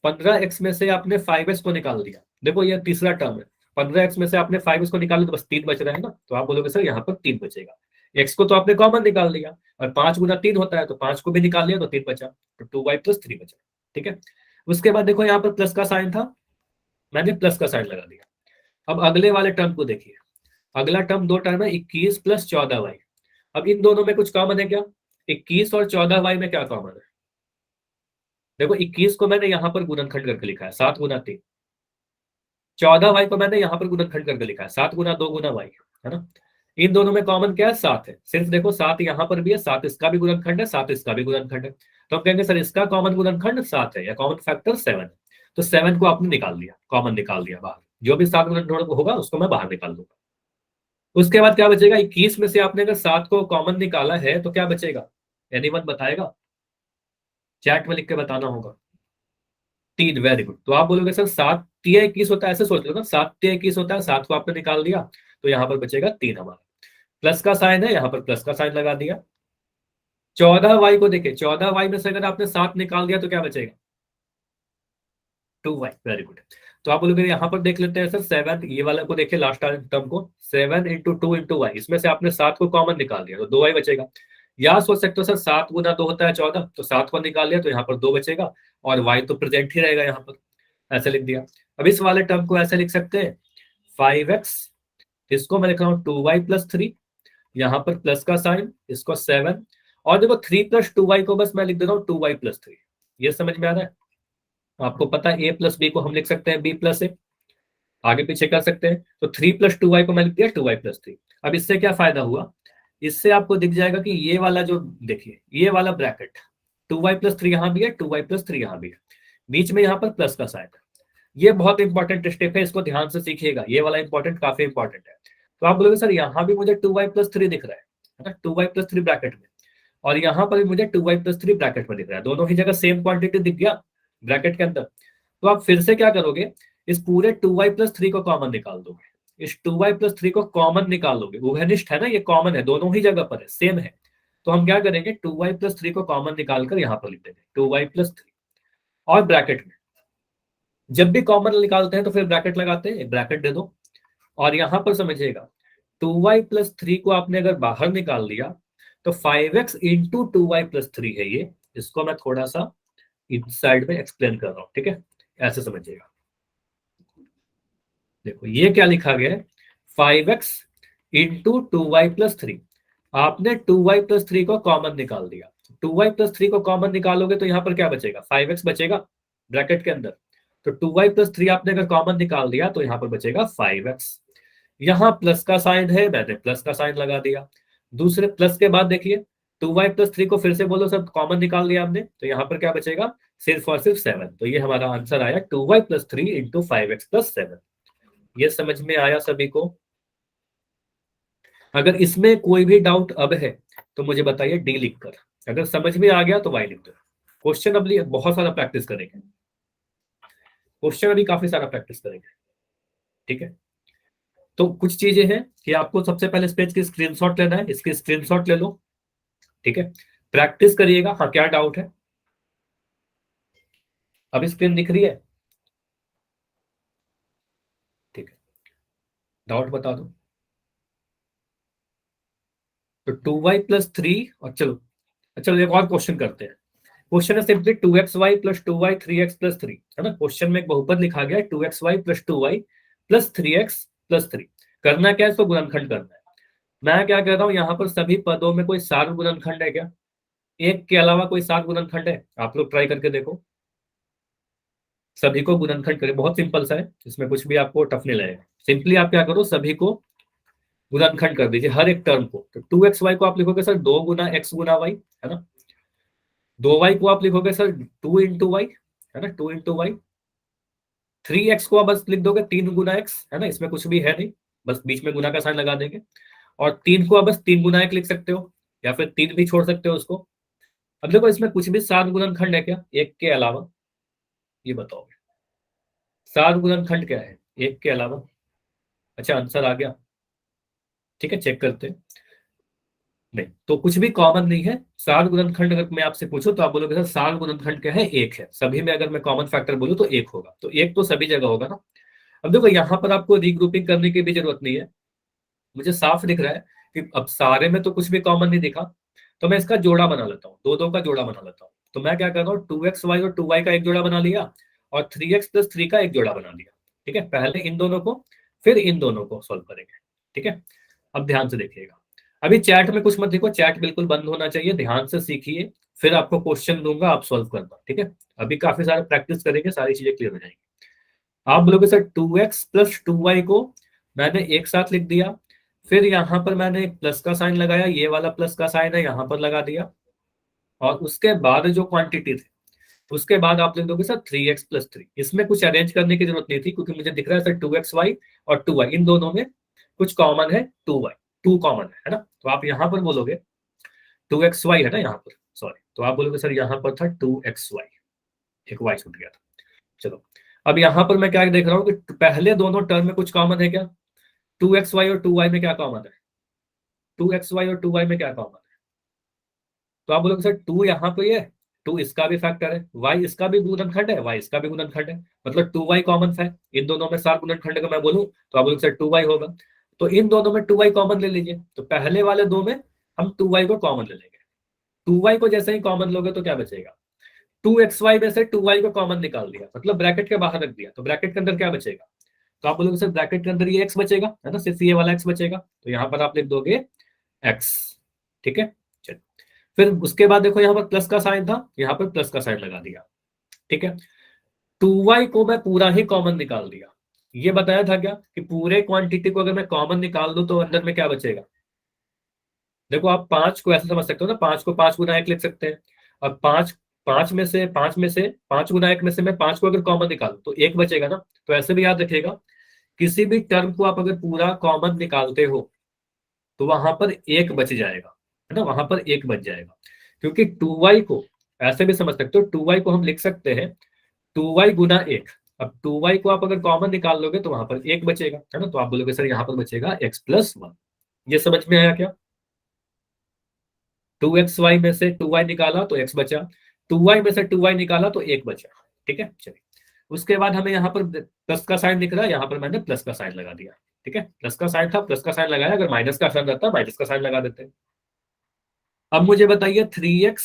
15x में से आपने 5x को निकाल दिया, देखो ये तीसरा टर्म है, 15x में से आपने 5x को निकाल लिया तो बस 3 बच रहा है ना, तो आप बोलोगे सर यहाँ पर 3 बचेगा। x को तो आपने कॉमन निकाल लिया और 5 गुना 3 होता है, तो 5 को भी निकाल लिया तो 3 बचा, तो 2y + 3 बचा। ठीक है, उसके बाद देखो यहाँ पर प्लस का साइन था, मैंने प्लस का साइन लगा दिया। अब अगले वाले टर्म को देखिए, अगला टर्म 2 टर्म है 21 + 14y। अब इन दोनों में कुछ कॉमन है क्या, 21 और 14y में क्या कॉमन है, देखो 21 को मैंने यहाँ पर गुणनखंड करके लिखा है 7 गुना 3, 14y को मैंने यहाँ पर गुणनखंड करके लिखा है 7 गुना 2 गुना y, है ना। इन दोनों में कॉमन क्या है, 7 है, सिर्फ देखो 7 यहाँ पर भी है, 7 इसका भी गुणनखंड है, 7 इसका भी गुणनखंड है, तो हम कहेंगे सर इसका कॉमन गुणनखंड 7 है या कॉमन फैक्टर 7 है, तो 7 को आपने निकाल लिया, कॉमन निकाल दिया बाहर, जो भी 7 गुणनखंड होगा उसको मैं बाहर निकाल दूंगा। उसके बाद क्या बचेगा, 21 में से आपने अगर 7 को कॉमन निकाला है तो क्या बचेगा, एनीवन बताएगा, चैट में लिख के बताना होगा। 3, वेरी गुड। तो आप बोलोगे सर 7 तिया 21 होता है, ऐसे सोच लो ना, 7 तिया 21 होता है, 7 को आपने निकाल दिया तो यहाँ पर बचेगा 3 हमारा, प्लस का साइन है, यहाँ पर प्लस का साइन लगा दिया। 14y को देखिए, 14y में से अगर आपने 7 निकाल दिया तो क्या बचेगा, 2y, वेरी गुड। तो आप बोलोगे यहाँ पर देख लेते हैं सर 7, ये वाला को देखिए लास्ट टर्म को, 7 × 2 × y, इसमें से आपने 7 को कॉमन निकाल दिया तो 2y बचेगा। या सोच सकते हो सर 7 × 2 होता है 14, तो 7 को निकाल लिया तो यहाँ पर 2 बचेगा और y तो प्रेजेंट ही रहेगा यहाँ पर, ऐसे लिख दिया। अब इस वाले टर्म को ऐसे लिख सकते हैं 5x, इसको मैं लिख रहा हूँ 2y + 3, यहाँ पर प्लस का साइन, इसको 7, और देखो 3 + 2y को बस मैं लिख दे रहा हूँ 2y + 3। ये समझ में आ रहा है? आपको पता है a + b को हम लिख सकते हैं b + a, आगे पीछे कर सकते हैं, तो 3 + 2y को मैं लिख दिया 2y + 3। अब इससे क्या फायदा हुआ, इससे आपको दिख जाएगा कि ये वाला जो देखिए, ये वाला ब्रैकेट 2y + 3 यहाँ भी है, 2y + 3 यहाँ भी है, बीच में यहाँ पर प्लस का साइन है। ये बहुत इंपॉर्टेंट स्टेप है, इसको ध्यान से सीखिएगा, ये वाला इंपॉर्टेंट, काफी इंपॉर्टेंट है। तो आप बोलोगे सर यहाँ भी मुझे 2y + 3 दिख रहा है ना, 2y + 3 ब्रैकेट में, और यहाँ पर भी मुझे 2y + 3 ब्रैकेट में दिख रहा है, दोनों ही जगह सेम क्वांटिटी दिख गया ब्रैकेट के अंदर। तो आप फिर से क्या करोगे, इस पूरे 2y + 3 को कॉमन निकाल दोगे, इस 2y + 3 को कॉमन निकाल लोगे, उभयनिष्ठ है ना, ये कॉमन है, दोनों ही जगह पर है, सेम है। तो हम क्या करेंगे, 2y + 3 को कॉमन निकालकर यहाँ पर लिख देंगे 2y + 3, और ब्रैकेट में जब भी कॉमन निकालते हैं तो फिर ब्रैकेट लगाते हैं, ब्रैकेट दे दो। और यहां पर समझिएगा 2y + 3 को आपने अगर बाहर निकाल दिया तो 5x × 2y + 3 है ये, इसको मैं थोड़ा सा इस साइड में एक्सप्लेन कर रहा हूं, ठीक है, ऐसे समझिएगा। देखो ये क्या लिखा गया है, 5x × 2y + 3, आपने 2y + 3 को कॉमन निकाल दिया, 2y + 3 को कॉमन निकालोगे तो यहाँ पर क्या बचेगा, 5x बचेगा ब्रैकेट के अंदर, तो 2y + 3 आपने अगर कॉमन निकाल दिया तो यहाँ पर बचेगा 5x। यहाँ प्लस का साइन है, मैंने प्लस का साइन लगा दिया, दूसरे प्लस के बाद देखिए 2y + 3 को फिर से बोलो सब कॉमन निकाल दिया हमने, तो यहाँ पर क्या बचेगा, सिर्फ और सिर्फ 7। तो ये हमारा आंसर आया 2y + 3 × 5x + 7। ये समझ में आया सभी को? अगर इसमें कोई भी डाउट अब है तो मुझे बताइए डी लिख कर, अगर समझ में आ गया तो वाई लिख दो। क्वेश्चन अभी बहुत सारा प्रैक्टिस करेंगे, क्वेश्चन अभी काफी सारा प्रैक्टिस करेंगे, ठीक है। तो कुछ चीजें हैं कि आपको सबसे पहले इस पेज की स्क्रीनशॉट लेना है, इसकी स्क्रीनशॉट ले लो, ठीक है, प्रैक्टिस करिएगा। हाँ क्या डाउट है, अभी स्क्रीन दिख रही है, ठीक है, डाउट बता दो। तो 2y + 3, और चलो एक और क्वेश्चन करते हैं। क्वेश्चन है सिंपली 2xy + 2y 3x + 3, है ना, क्वेश्चन में एक बहुपद लिखा गया है 2xy + 2y + 3x + 3। करना क्या है, इसको गुणनखंड करना है। मैं क्या कह रहा हूँ, यहाँ पर सभी पदों में कोई सार्व गुणनखंड है क्या, एक के अलावा कोई सार्व गुणनखंड है, आप लोग ट्राई करके देखो, सभी को गुणनखंड करें, बहुत सिंपल सा है, इसमें कुछ भी आपको टफ नहीं लगेगा। सिंपली आप क्या करो, सभी को गुणनखंड कर दीजिए हर एक टर्म को। तो 2xy को आप लिखोगे सर 2 × x × y, है ना, 2y को आप लिखोगे सर 2 × y, है ना, 2 × y। 3x को आप बस लिख दोगे 3 × x, है ना, इसमें कुछ भी है नहीं, बस बीच में गुना का साइन लगा देंगे। और 3 को आप बस 3 × 1 लिख सकते हो, या फिर 3 भी छोड़ सकते हो उसको। अब देखो इसमें कुछ भी सात गुणनखंड है क्या एक के अलावा, ये बताओगे, सात गुणनखंड क्या है एक के अलावा? अच्छा आंसर आ गया, ठीक है, चेक करते हैं। नहीं, तो कुछ भी कॉमन नहीं है। सात गुणनखंड अगर मैं आपसे पूछूं तो आप बोलोगे सर सात गुणनखंड क्या है, एक है। सभी में अगर मैं कॉमन फैक्टर बोलूं तो एक होगा, तो एक तो सभी जगह होगा ना। अब देखो यहाँ पर आपको रीग्रुपिंग करने की भी जरूरत नहीं है, मुझे साफ दिख रहा है कि अब सारे में तो कुछ भी कॉमन नहीं दिखा, तो मैं इसका जोड़ा बना लेता हूँ, दो दो का जोड़ा बना लेता हूँ। तो मैं क्या कर रहा हूँ, 2xy और 2y का एक जोड़ा बना लिया, और 3x + 3 का एक जोड़ा बना लिया, ठीक है। पहले इन दोनों को फिर इन दोनों को सॉल्व करेंगे, ठीक है। अब ध्यान से देखिएगा, अभी चैट में कुछ मत देखो, चैट बिल्कुल बंद होना चाहिए, ध्यान से सीखिए, फिर आपको क्वेश्चन दूंगा, आप सॉल्व करना, ठीक है। अभी काफी सारे प्रैक्टिस करेंगे, सारी चीजें क्लियर हो जाएंगी। आप बोलोगे सर 2x + 2y को मैंने एक साथ लिख दिया, फिर यहाँ पर मैंने प्लस का साइन लगाया, ये वाला प्लस का साइन है यहाँ पर लगा दिया, और उसके बाद जो क्वांटिटी थी उसके बाद आप लिख दोगे सर 3x + 3। इसमें कुछ अरेंज करने की जरूरत नहीं थी क्योंकि मुझे दिख रहा है सर 2xy और 2y इन दोनों में कुछ कॉमन है, 2y 2 कॉमन है ना। तो आप यहाँ पर बोलोगे 2xy है ना यहाँ पर, सॉरी, तो आप बोलोगे सर यहाँ पर था 2xy, एक y छूट गया था। चलो अब यहाँ पर मैं क्या देख रहा हूँ कि पहले दोनों टर्म में कुछ कॉमन है क्या? 2xy और 2y में क्या कॉमन है? 2xy और 2y में क्या कॉमन है? तो आप बोलोगे सर 2 यहाँ पे है, 2 इसका भी फैक्टर है, y इसका भी गुणनखंड है, y इसका भी गुणनखंड है, मतलब 2y कॉमन है। इन दोनों में सार गुणनखंड का मैं बोलूं तो आप बोलोगे सर 2y होगा। तो इन दोनों में 2y कॉमन ले लीजिए। तो पहले वाले दो में हम 2y को कॉमन ले लेंगे। 2y को जैसे ही कॉमन लोगे तो क्या बचेगा? 2xy में से 2y को कॉमन निकाल दिया, मतलब ब्रैकेट के बाहर रख दिया, तो ब्रैकेट के अंदर क्या बचेगा? तो आप बोलोगे सर ब्रैकेट के अंदर ये x बचेगा, है ना, सिर्फ ये वाला x बचेगा। तो यहाँ पर आप लिख दोगे x, ठीक है। चलिए फिर उसके बाद देखो यहाँ पर प्लस का साइन था, यहाँ पर प्लस का साइन लगा दिया, ठीक है। 2y को मैं पूरा ही कॉमन निकाल दिया। ये बताया था क्या कि पूरे क्वांटिटी को अगर मैं कॉमन निकाल दूं तो अंदर में क्या बचेगा? देखो आप 5 को ऐसे समझ सकते हो ना, 5 को 5 गुना 1 लिख सकते हैं। और 5 गुना 1 में से मैं 5 को अगर कॉमन निकालूं तो 1 बचेगा ना। तो ऐसे भी याद रखिएगा, किसी भी टर्म को आप अगर पूरा कॉमन निकालते हो तो वहां पर 1 बच जाएगा, है ना, वहां पर 1 बच जाएगा। क्योंकि 2y को ऐसे भी समझ सकते हो, 2y को हम लिख सकते हैं 2y गुना 1। अब 2y को आप अगर कॉमन निकाल लोगे तो वहां पर 1 बचेगा, है ना। तो आप बोलोगे सर यहाँ पर बचेगा x + 1। ये समझ में आया क्या? 2xy में से 2y निकाला तो x बचा, 2y में से 2y निकाला तो 1 बचा, ठीक है। चलिए उसके बाद हमें यहाँ पर प्लस का साइन दिख रहा है, यहाँ पर मैंने प्लस का साइन लगा दिया, ठीक है। प्लस का साइन था, प्लस का साइन लगाया, अगर माइनस का साइन रहता माइनस का साइन लगा देते। अब मुझे बताइए 3x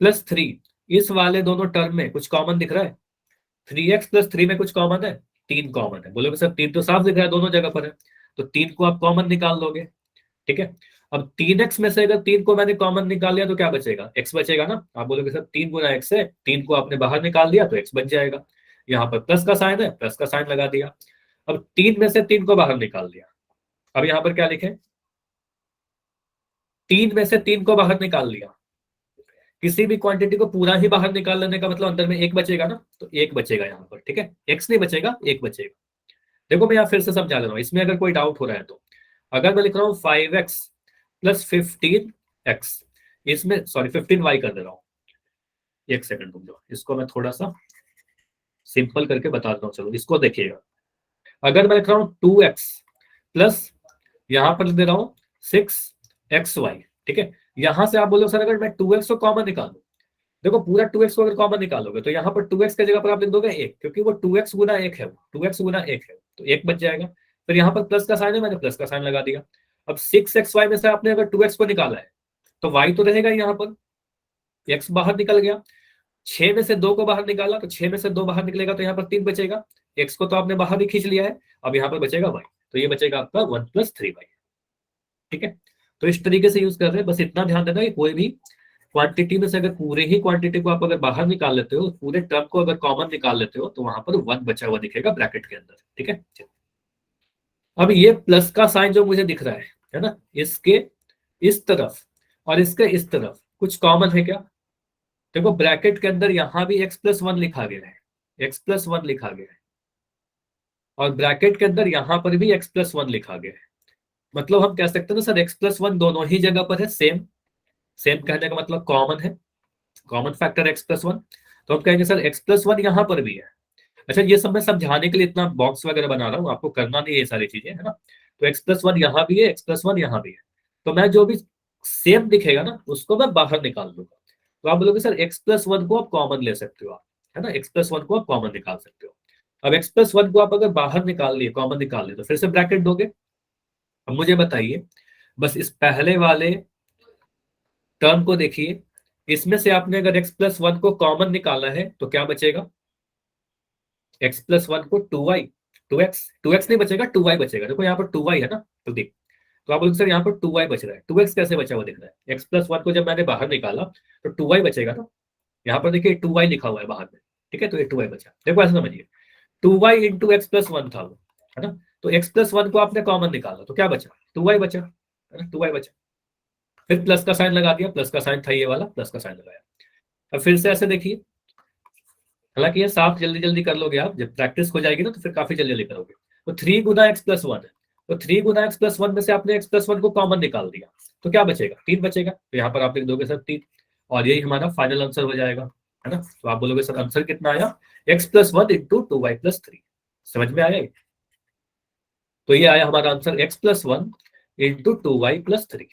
+ 3 इस वाले दोनों टर्म में कुछ कॉमन दिख रहा है? 3x + 3 में कुछ कॉमन है? 3 कॉमन है। बोलोगे सर 3 तो साफ दिख रहा है, दोनों जगह पर है। तो 3 को आप कॉमन निकाल लोगे, ठीक है। अब 3x में से अगर 3 को मैंने कॉमन निकाल लिया तो क्या बचेगा? x बचेगा ना। आप बोलोगे सर 3 गुना x है, 3 को आपने बाहर निकाल दिया तो x बच जाएगा। यहाँ पर प्लस का साइन है, प्लस का साइन लगा दिया। अब 3 में से 3 को बाहर निकाल दिया। अब यहाँ पर क्या लिखे? 3 में से 3 को बाहर निकाल लिया। किसी भी क्वांटिटी को पूरा ही बाहर निकाल लेने का मतलब अंदर में 1 बचेगा ना, तो 1 बचेगा यहाँ पर, ठीक है। x नहीं बचेगा, 1 बचेगा। देखो मैं यहाँ फिर से समझा दे रहा हूँ, इसमें अगर कोई डाउट हो रहा है तो अगर मैं लिख रहा हूँ 5x + 15x, इसमें सॉरी 15y कर दे रहा हूँ, एक सेकंड रुक जाओ, इसको मैं थोड़ा सा सिंपल करके बता देता हूँ। चलो इसको देखिएगा, अगर मैं लिख रहा हूँ 2x प्लस यहाँ पर लिख दे रहा हूँ 6xy, ठीक है। यहां से आप बोलो सर अगर मैं 2x को कॉमन निकालू, देखो पूरा 2x को अगर कॉमन निकालोगे तो यहाँ पर 2x की जगह पर आप लिख दोगे 1, क्योंकि वो 2x गुना 1 है, 2x गुना 1 है तो 1 बच जाएगा। फिर यहाँ पर प्लस का साइन है, मैंने प्लस का साइन लगा दिया। अब 6xy में से आपने अगर 2x को निकाला है तो y तो रहेगा यहाँ पर, x बाहर निकल गया। 6 में से 2 को बाहर निकाला तो 6 में से 2 बाहर निकलेगा तो यहाँ पर 3 बचेगा। x को तो आपने बाहर ही खींच लिया है, अब यहाँ पर बचेगा y, तो ये बचेगा आपका 1 + 3y, ठीक है। तो इस तरीके से यूज कर रहे हैं। बस इतना ध्यान देना कि कोई भी क्वांटिटी में से अगर पूरे ही क्वांटिटी को आप अगर बाहर निकाल लेते हो, पूरे टर्म को अगर कॉमन निकाल लेते हो तो वहां पर 1 बचा हुआ दिखेगा ब्रैकेट के अंदर, ठीक है। अब ये प्लस का साइन जो मुझे दिख रहा है ना, इसके इस तरफ और इसके इस तरफ कुछ कॉमन है क्या? देखो ब्रैकेट के अंदर यहाँ भी x + 1 लिखा गया है, x + 1 लिखा गया है, और ब्रैकेट के अंदर यहाँ पर भी x + 1 लिखा गया है। मतलब हम कह सकते हैं ना सर x + 1 दोनों ही जगह पर है सेम। सेम कहने का मतलब कॉमन है, कॉमन फैक्टर x + 1। तो हम कहेंगे सर x + 1 यहाँ पर भी है। अच्छा ये सब मैं समझाने के लिए इतना बॉक्स वगैरह बना रहा हूँ, आपको करना नहीं है ये सारी चीजें, है ना। तो x + 1 यहाँ भी है, x + 1 यहाँ भी है, तो मैं जो भी सेम दिखेगा ना उसको मैं बाहर निकाल दूंगा। तो आप बोलोगे सर x + 1 को आप कॉमन ले सकते हो, आप, है ना, x + 1 को आप कॉमन निकाल सकते हो। अब x + 1 को आप अगर बाहर निकाल लिए, कॉमन निकाल लिए, तो फिर से ब्रैकेट दोगे। अब मुझे बताइए, बस इस पहले वाले टर्म को देखिए, इसमें से आपने अगर x + 1 को कॉमन निकाला है तो क्या बचेगा? x + 1 को 2y, 2x नहीं बचेगा, 2y बचेगा। देखो यहाँ पर 2y है ना, तो देख, तो आप बोलोगे सर यहाँ पर 2y बच रहा है, 2x कैसे बचा हुआ दिख रहा है? x + 1 को जब मैंने बाहर निकाला तो 2y बचेगा ना। यहाँ पर देखिए 2y लिखा हुआ है बाहर में, ठीक है, तो ये 2y बचा। देखो ऐसा समझिए, 2y × x + 1 था वो, है ना। तो x + 1 को आपने कॉमन निकाला तो क्या बचा? 2y बचा, है ना, 2y बचा। फिर प्लस का साइन लगा दिया, प्लस का साइन था ये वाला, प्लस का साइन लगाया। अब फिर से ऐसे देखिए, हालांकि ये साफ जल्दी जल्दी कर लोगे आप, जब प्रैक्टिस हो जाएगी ना तो फिर काफी जल्दी जल्दी करोगे। तो 3 गुना एक्स प्लस 1 है, तो 3 गुना एक्स प्लस 1 में से आपने एक्स प्लस 1 को कॉमन निकाल दिया, तो क्या बचेगा, 3 बचेगा। तो यहाँ पर आप लिख दोगे सर 3, और यही हमारा फाइनल आंसर हो जाएगा, है ना। तो आप बोलोगे सर आंसर कितना आया, x plus 1 into 2y plus 3। समझ में आया। तो ये आया हमारा answer x plus 1 into 2y plus 3।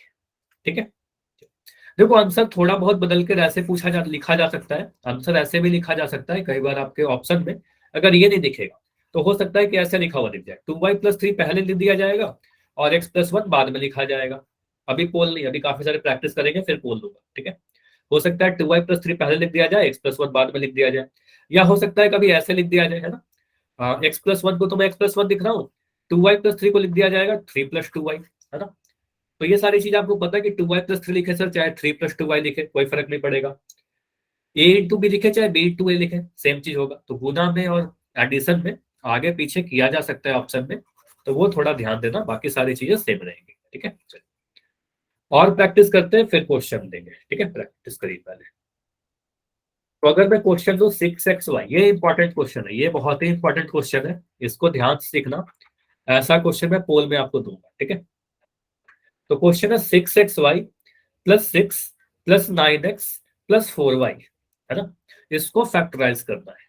ठीक है, देखो आंसर थोड़ा बहुत बदल कर ऐसे लिखा जा सकता है, आंसर ऐसे भी लिखा जा सकता है। कई बार आपके ऑप्शन में अगर ये नहीं दिखेगा तो हो सकता है कि ऐसे लिखा हुआ दिख जाए, 2y प्लस 3 पहले लिख दिया जाएगा और एक्स प्लस 1 बाद में लिखा जाएगा। अभी पोल नहीं, अभी काफी सारे प्रैक्टिस करेंगे फिर पोल दूंगा। ठीक है, हो सकता है 2y प्लस 3 पहले लिख दिया जाए, एक्स प्लस 1 बाद में लिख दिया जाए, या हो सकता है कभी ऐसे लिख दिया जाए, है ना। एक्स प्लस 1 को तो मैं एक्स प्लस 1 दिख रहा हूँ, 2y प्लस 3 को लिख दिया जाएगा 3 प्लस 2y, है ना। तो ये सारी चीज आपको पता है कि 2y प्लस 3 लिखे सर, चाहे 3 प्लस 2y लिखे कोई फर्क नहीं पड़ेगा। ए इंटू बी लिखे चाहे बी इंटू ए लिखे सेम चीज होगा। तो गुना में और एडिशन में आगे पीछे किया जा सकता है ऑप्शन में, तो वो थोड़ा ध्यान देना, बाकी सारी चीजें सेम रहेंगी। ठीक है, चलिए और प्रैक्टिस करते हैं फिर क्वेश्चन देंगे। ठीक है, प्रैक्टिस करिए पहले। तो अगर मैं क्वेश्चन दो 6xy, ये इंपॉर्टेंट क्वेश्चन है, ये बहुत ही इंपॉर्टेंट क्वेश्चन है, इसको ध्यान से सीखना। ऐसा क्वेश्चन मैं पोल में आपको दूंगा। ठीक है, तो क्वेश्चन है 6xy plus 6 plus 9x plus 4y, है ना, इसको फैक्टराइज करना है।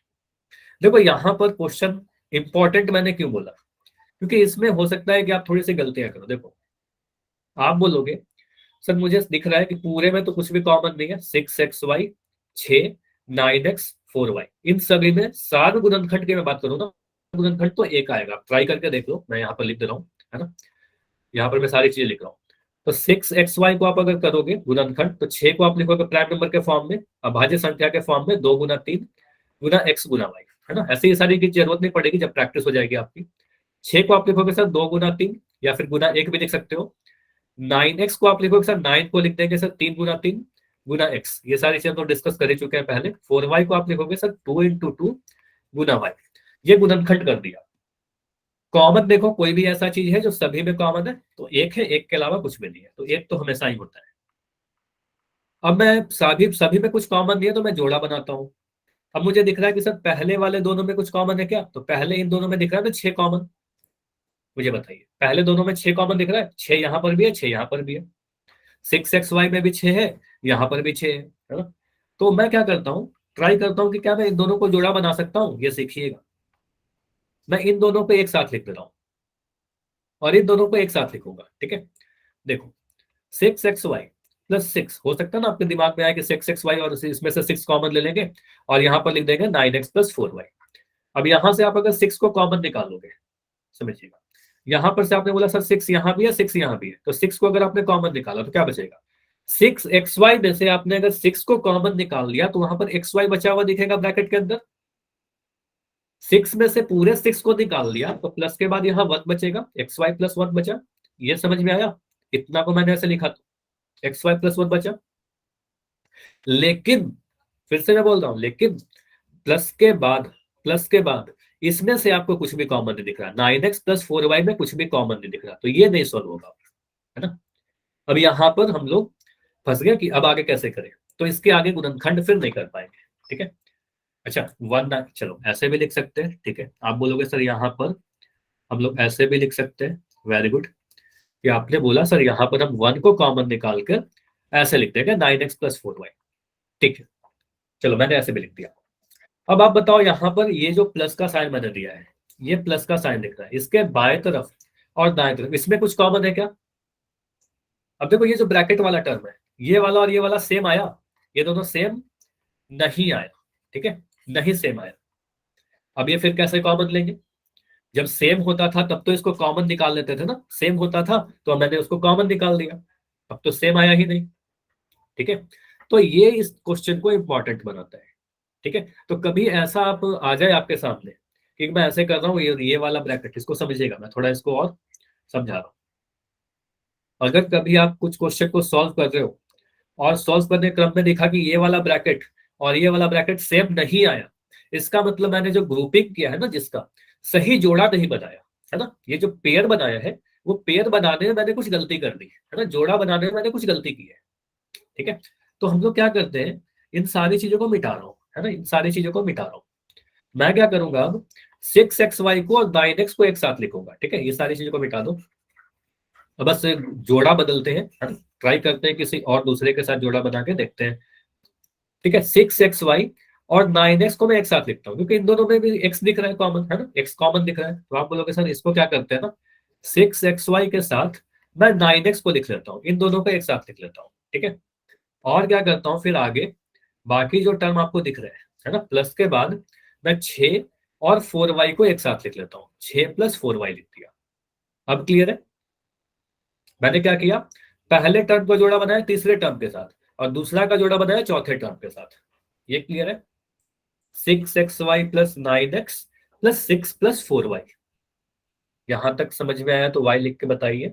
देखो यहाँ पर क्वेश्चन इंपॉर्टेंट मैंने क्यों बोला, क्योंकि इसमें हो सकता है कि आप थोड़ी सी गलतियां करो। देखो आप बोलोगे सर मुझे दिख रहा है कि पूरे में तो कुछ भी कॉमन नहीं है, 6xy 6 9x 4y, इन सभी में सारे गुणनखंड की मैं बात करूँ ना, गुणनखंड तो एक आएगा। आप ट्राई करके देख लो, मैं यहाँ पर लिख दे रहा हूँ, है ना, यहाँ पर मैं सारी चीजें लिख रहा हूँ। तो 6xy को आप अगर करोगे गुणनखंड, तो 6 को आप लिखोगे प्राइम नंबर के फॉर्म में, अभाज्य संख्या के फॉर्म में, 2 गुना 3 गुना x गुना y, है ना। ऐसे ही सारी की जरूरत नहीं पड़ेगी, जब प्रैक्टिस हो जाएगी आपकी। 6 को आप लिखोगे सर 2 गुना 3, या फिर गुना 1 भी लिख सकते हो। 9x को आप लिखोगे सर 9 को लिख देंगे सर 3 गुना 3 गुना x, ये सारी चीजें तो डिस्कस कर ही चुके हैं पहले। 4y को आप लिखोगे सर 2 इंटू 2 गुना y, ये गुणनखंड कर दिया। कॉमन देखो कोई भी ऐसा चीज है जो सभी में कॉमन है तो एक है, एक के अलावा कुछ भी नहीं है, तो एक तो हमेशा ही होता है। अब मैं सभी में कुछ कॉमन नहीं है तो मैं जोड़ा बनाता हूँ। अब मुझे दिख रहा है कि सर पहले वाले दोनों में कुछ कॉमन है क्या, तो पहले इन दोनों में दिख रहा है तो 6 कॉमन। मुझे बताइए पहले दोनों में 6 कॉमन दिख रहा है, 6 यहाँ पर भी है 6 यहाँ पर भी है, 6xy में भी 6 है, यहाँ पर भी 6 है ना। तो मैं क्या करता हूँ, ट्राई करता हूँ कि क्या मैं इन दोनों को जोड़ा बना सकता हूँ, ये सीखिएगा। मैं इन दोनों को एक साथ लिख दे रहा हूँ और इन दोनों को एक साथ लिखूंगा। ठीक है, देखो 6xy प्लस 6, हो सकता है ना आपके दिमाग में आए कि 6xy और इसमें से 6 कॉमन ले लेंगे और यहाँ पर लिख देंगे 9x प्लस 4y। अब यहाँ से आप अगर 6 को कॉमन निकालोगे, समझिएगा, यहाँ पर से आपने बोला सर 6 यहाँ भी है 6 यहाँ भी है, तो 6 को अगर आपने कॉमन निकाला तो क्या बचेगा, 6xy में से आपने अगर 6 को कॉमन निकाल लिया तो वहां पर xy बचा हुआ दिखेगा ब्रैकेट के अंदर। 6 में से पूरे 6 को निकाल लिया तो प्लस के बाद यहाँ 1 बचेगा, xy प्लस 1 बचा। ये समझ में आया, इतना को मैंने ऐसे लिखा, तो xy प्लस 1 बचा। लेकिन फिर से मैं बोल रहा हूं, लेकिन प्लस के बाद इसमें से आपको कुछ भी कॉमन नहीं दिख रहा, 9x प्लस 4y में कुछ भी कॉमन नहीं दिख रहा, तो ये नहीं सॉल्व होगा, है ना। अब यहाँ पर हम लोग फंस गए कि अब आगे कैसे करें, तो इसके आगे गुणनखंड फिर नहीं कर पाएंगे। ठीक है, अच्छा 1, चलो ऐसे भी लिख सकते हैं। ठीक है, आप बोलोगे सर यहाँ पर हम लोग ऐसे भी लिख सकते हैं, वेरी गुड, कि आपने बोला सर यहाँ पर हम 1 को कॉमन निकाल कर ऐसे लिख देंगे 9x प्लस 4y। ठीक है, चलो मैंने ऐसे भी लिख दिया। अब आप बताओ यहाँ पर ये जो प्लस का साइन मैंने दिया है, ये प्लस का साइन दिख रहा है, इसके बाएं तरफ और दाएं तरफ इसमें कुछ कॉमन है क्या। अब देखो ये जो ब्रैकेट वाला टर्म है, ये वाला और ये वाला सेम आया, ये दोनों सेम नहीं आया। ठीक है, नहीं सेम आया। अब ये फिर कैसे कॉमन लेंगे, जब सेम होता था तब तो इसको कॉमन निकाल लेते थे ना, सेम होता था तो मैंने उसको कॉमन निकाल दिया, अब तो सेम आया ही नहीं। ठीक है, तो ये इस क्वेश्चन को इंपॉर्टेंट बनाता है। ठीक है, तो कभी ऐसा आप आ जाए आपके सामने कि मैं ऐसे कर रहा हूँ, ये वाला ब्रैकेट, इसको समझिएगा, मैं थोड़ा इसको और समझा रहा हूँ। अगर कभी आप कुछ क्वेश्चन को सॉल्व कर रहे हो और सॉल्व करने क्रम में देखा कि ये वाला ब्रैकेट और ये वाला ब्रैकेट सेम नहीं आया, इसका मतलब मैंने जो ग्रुपिंग किया है ना, जिसका सही जोड़ा नहीं बनाया, है ना, ये जो पेयर बनाया है वो पेयर बनाने में मैंने कुछ गलती कर दी है ना, जोड़ा बनाने में मैंने कुछ गलती की है, ठीक है। तो हम लोग क्या करते हैं, इन सारी चीजों को मिटा रहा हूँ, है ना, इन सारी चीजों को मिटा रहा हूँ। मैं क्या करूंगा अब 6xy को और 9x को एक साथ लिखूंगा, ठीक है। ये सारी चीजों को मिटा दो, अब बस जोड़ा बदलते हैं, है ना, ट्राई करते हैं किसी और दूसरे के साथ जोड़ा बना के देखते हैं, ठीक है। 6xy और 9x को मैं एक साथ लिखता हूँ, क्योंकि इन दोनों में भी x दिख रहा है कॉमन, है ना, x कॉमन दिख रहा है। तो आप बोलोगे सर इसको क्या करते हैं ना, 6xy के साथ मैं 9x को लिख लेता हूँ, इन दोनों को एक साथ लिख लेता हूँ, ठीक है। और क्या करता हूँ फिर आगे, बाकी जो टर्म आपको दिख रहे हैं, है ना, प्लस के बाद मैं 6 और 4y को एक साथ लिख लेता हूँ, 6 + 4y लिख दिया। अब क्लियर है, मैंने क्या किया, पहले टर्म का जोड़ा बनाया तीसरे टर्म के साथ और दूसरा का जोड़ा बनाया चौथे टर्म के साथ। ये क्लियर है, 6xy + 9x + 6 + 4y। यहां तक समझ में आया तो y लिख के बताइए,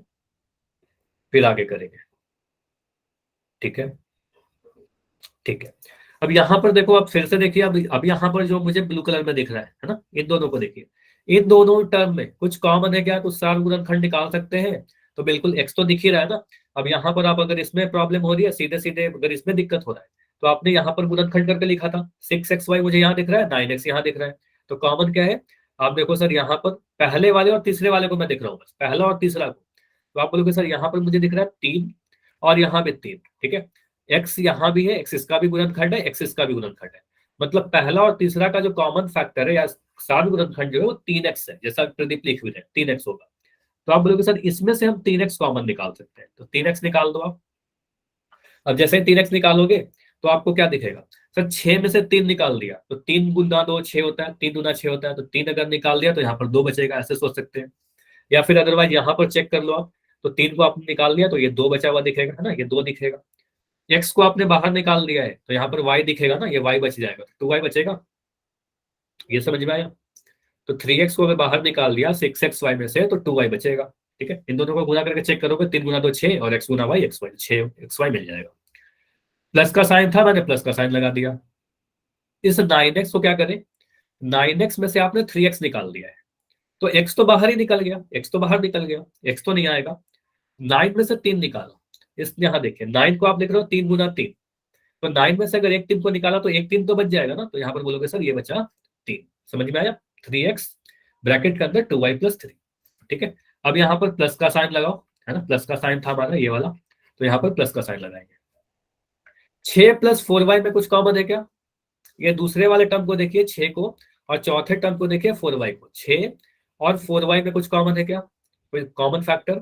फिर आगे करेंगे, ठीक है। ठीक है, अब यहां पर देखो, अब फिर से देखिए, अब यहां पर जो मुझे ब्लू कलर में दिख रहा है ना, इन दोनों को देखिए, इन दोनों टर्म में कुछ कॉमन है क्या, कुछ सार गुणनखंड निकाल सकते हैं, तो बिल्कुल x तो दिख ही रहा है ना। अब यहाँ पर आप अगर इसमें प्रॉब्लम हो रही है, सीधे सीधे अगर इसमें दिक्कत हो रहा है, तो आपने यहाँ पर गुणनखंड करके लिखा था, 6xy मुझे यहाँ दिख रहा है, 9x यहाँ दिख रहा है, तो कॉमन क्या है, आप देखो सर यहाँ पर पहले वाले और तीसरे वाले को मैं दिख रहा हूँ, बस पहला और तीसरा को, तो आप बोलोगे सर यहाँ पर मुझे दिख रहा है 3 और यहाँ भी 3, ठीक है। x यहाँ भी है, x इसका भी गुणनखंड है, x इसका भी गुणनखंड है, मतलब पहला और तीसरा का जो कॉमन फैक्टर है या सात गुणनखंड जो है वो 3x है, जैसा प्रदीप लिख हुए हैं 3x होगा। तो आप बोलोगे सर इसमें से हम 3x कॉमन निकाल सकते हैं, तो 3x निकाल दो आप। अब जैसे ही 3x निकालोगे तो आपको क्या दिखेगा, सर 6 में से 3 निकाल दिया तो 3 × 2 6 होता है, 3 × 6 होता है, तो 3 अगर निकाल दिया तो यहाँ पर 2 बचेगा, ऐसे सोच सकते हैं। या फिर अदरवाइज यहाँ पर चेक कर लो आप, तो 3 को आपने निकाल दिया तो ये 2 बचा हुआ दिखेगा, है ना, ये 2 दिखेगा। x को आपने बाहर निकाल दिया है तो यहाँ पर y दिखेगा ना, ये y बच जाएगा, 2y बचेगा। ये समझ में आया, तो 3x को अगर बाहर निकाल दिया 6xy में से तो 2y बचेगा, ठीक है। इन दोनों को गुणा करके चेक करोगे, 3 × 2 6 और x × y xy 6xy मिल जाएगा। प्लस का साइन था, मैंने प्लस का साइन लगा दिया। इस 9x को क्या करें, 9x में से आपने 3x निकाल दिया है, तो x तो बाहर ही निकल गया, x तो बाहर निकल गया, x तो नहीं आएगा। 9 में से 3 निकालो, इस यहाँ देखिए 9 को आप लिख रहे हो 3 × 3, तो 9 में से अगर एक 3 को निकाला तो एक 3 तो बच जाएगा ना, तो यहाँ पर बोलोगे सर ये बचा 3। समझ में आया, 3x ब्रैकेट के अंदर 2y + 3, ठीक है। अब यहाँ पर प्लस का साइन लगाओ, है ना, प्लस का साइन था हमारा ये वाला, तो यहाँ पर प्लस का साइन लगाएंगे। 6 + 4y में कुछ कॉमन है क्या, ये दूसरे वाले टर्म को देखिए 6 को, और चौथे टर्म को देखिए 4y को, 6 और 4y में कुछ कॉमन है क्या, कोई कॉमन फैक्टर,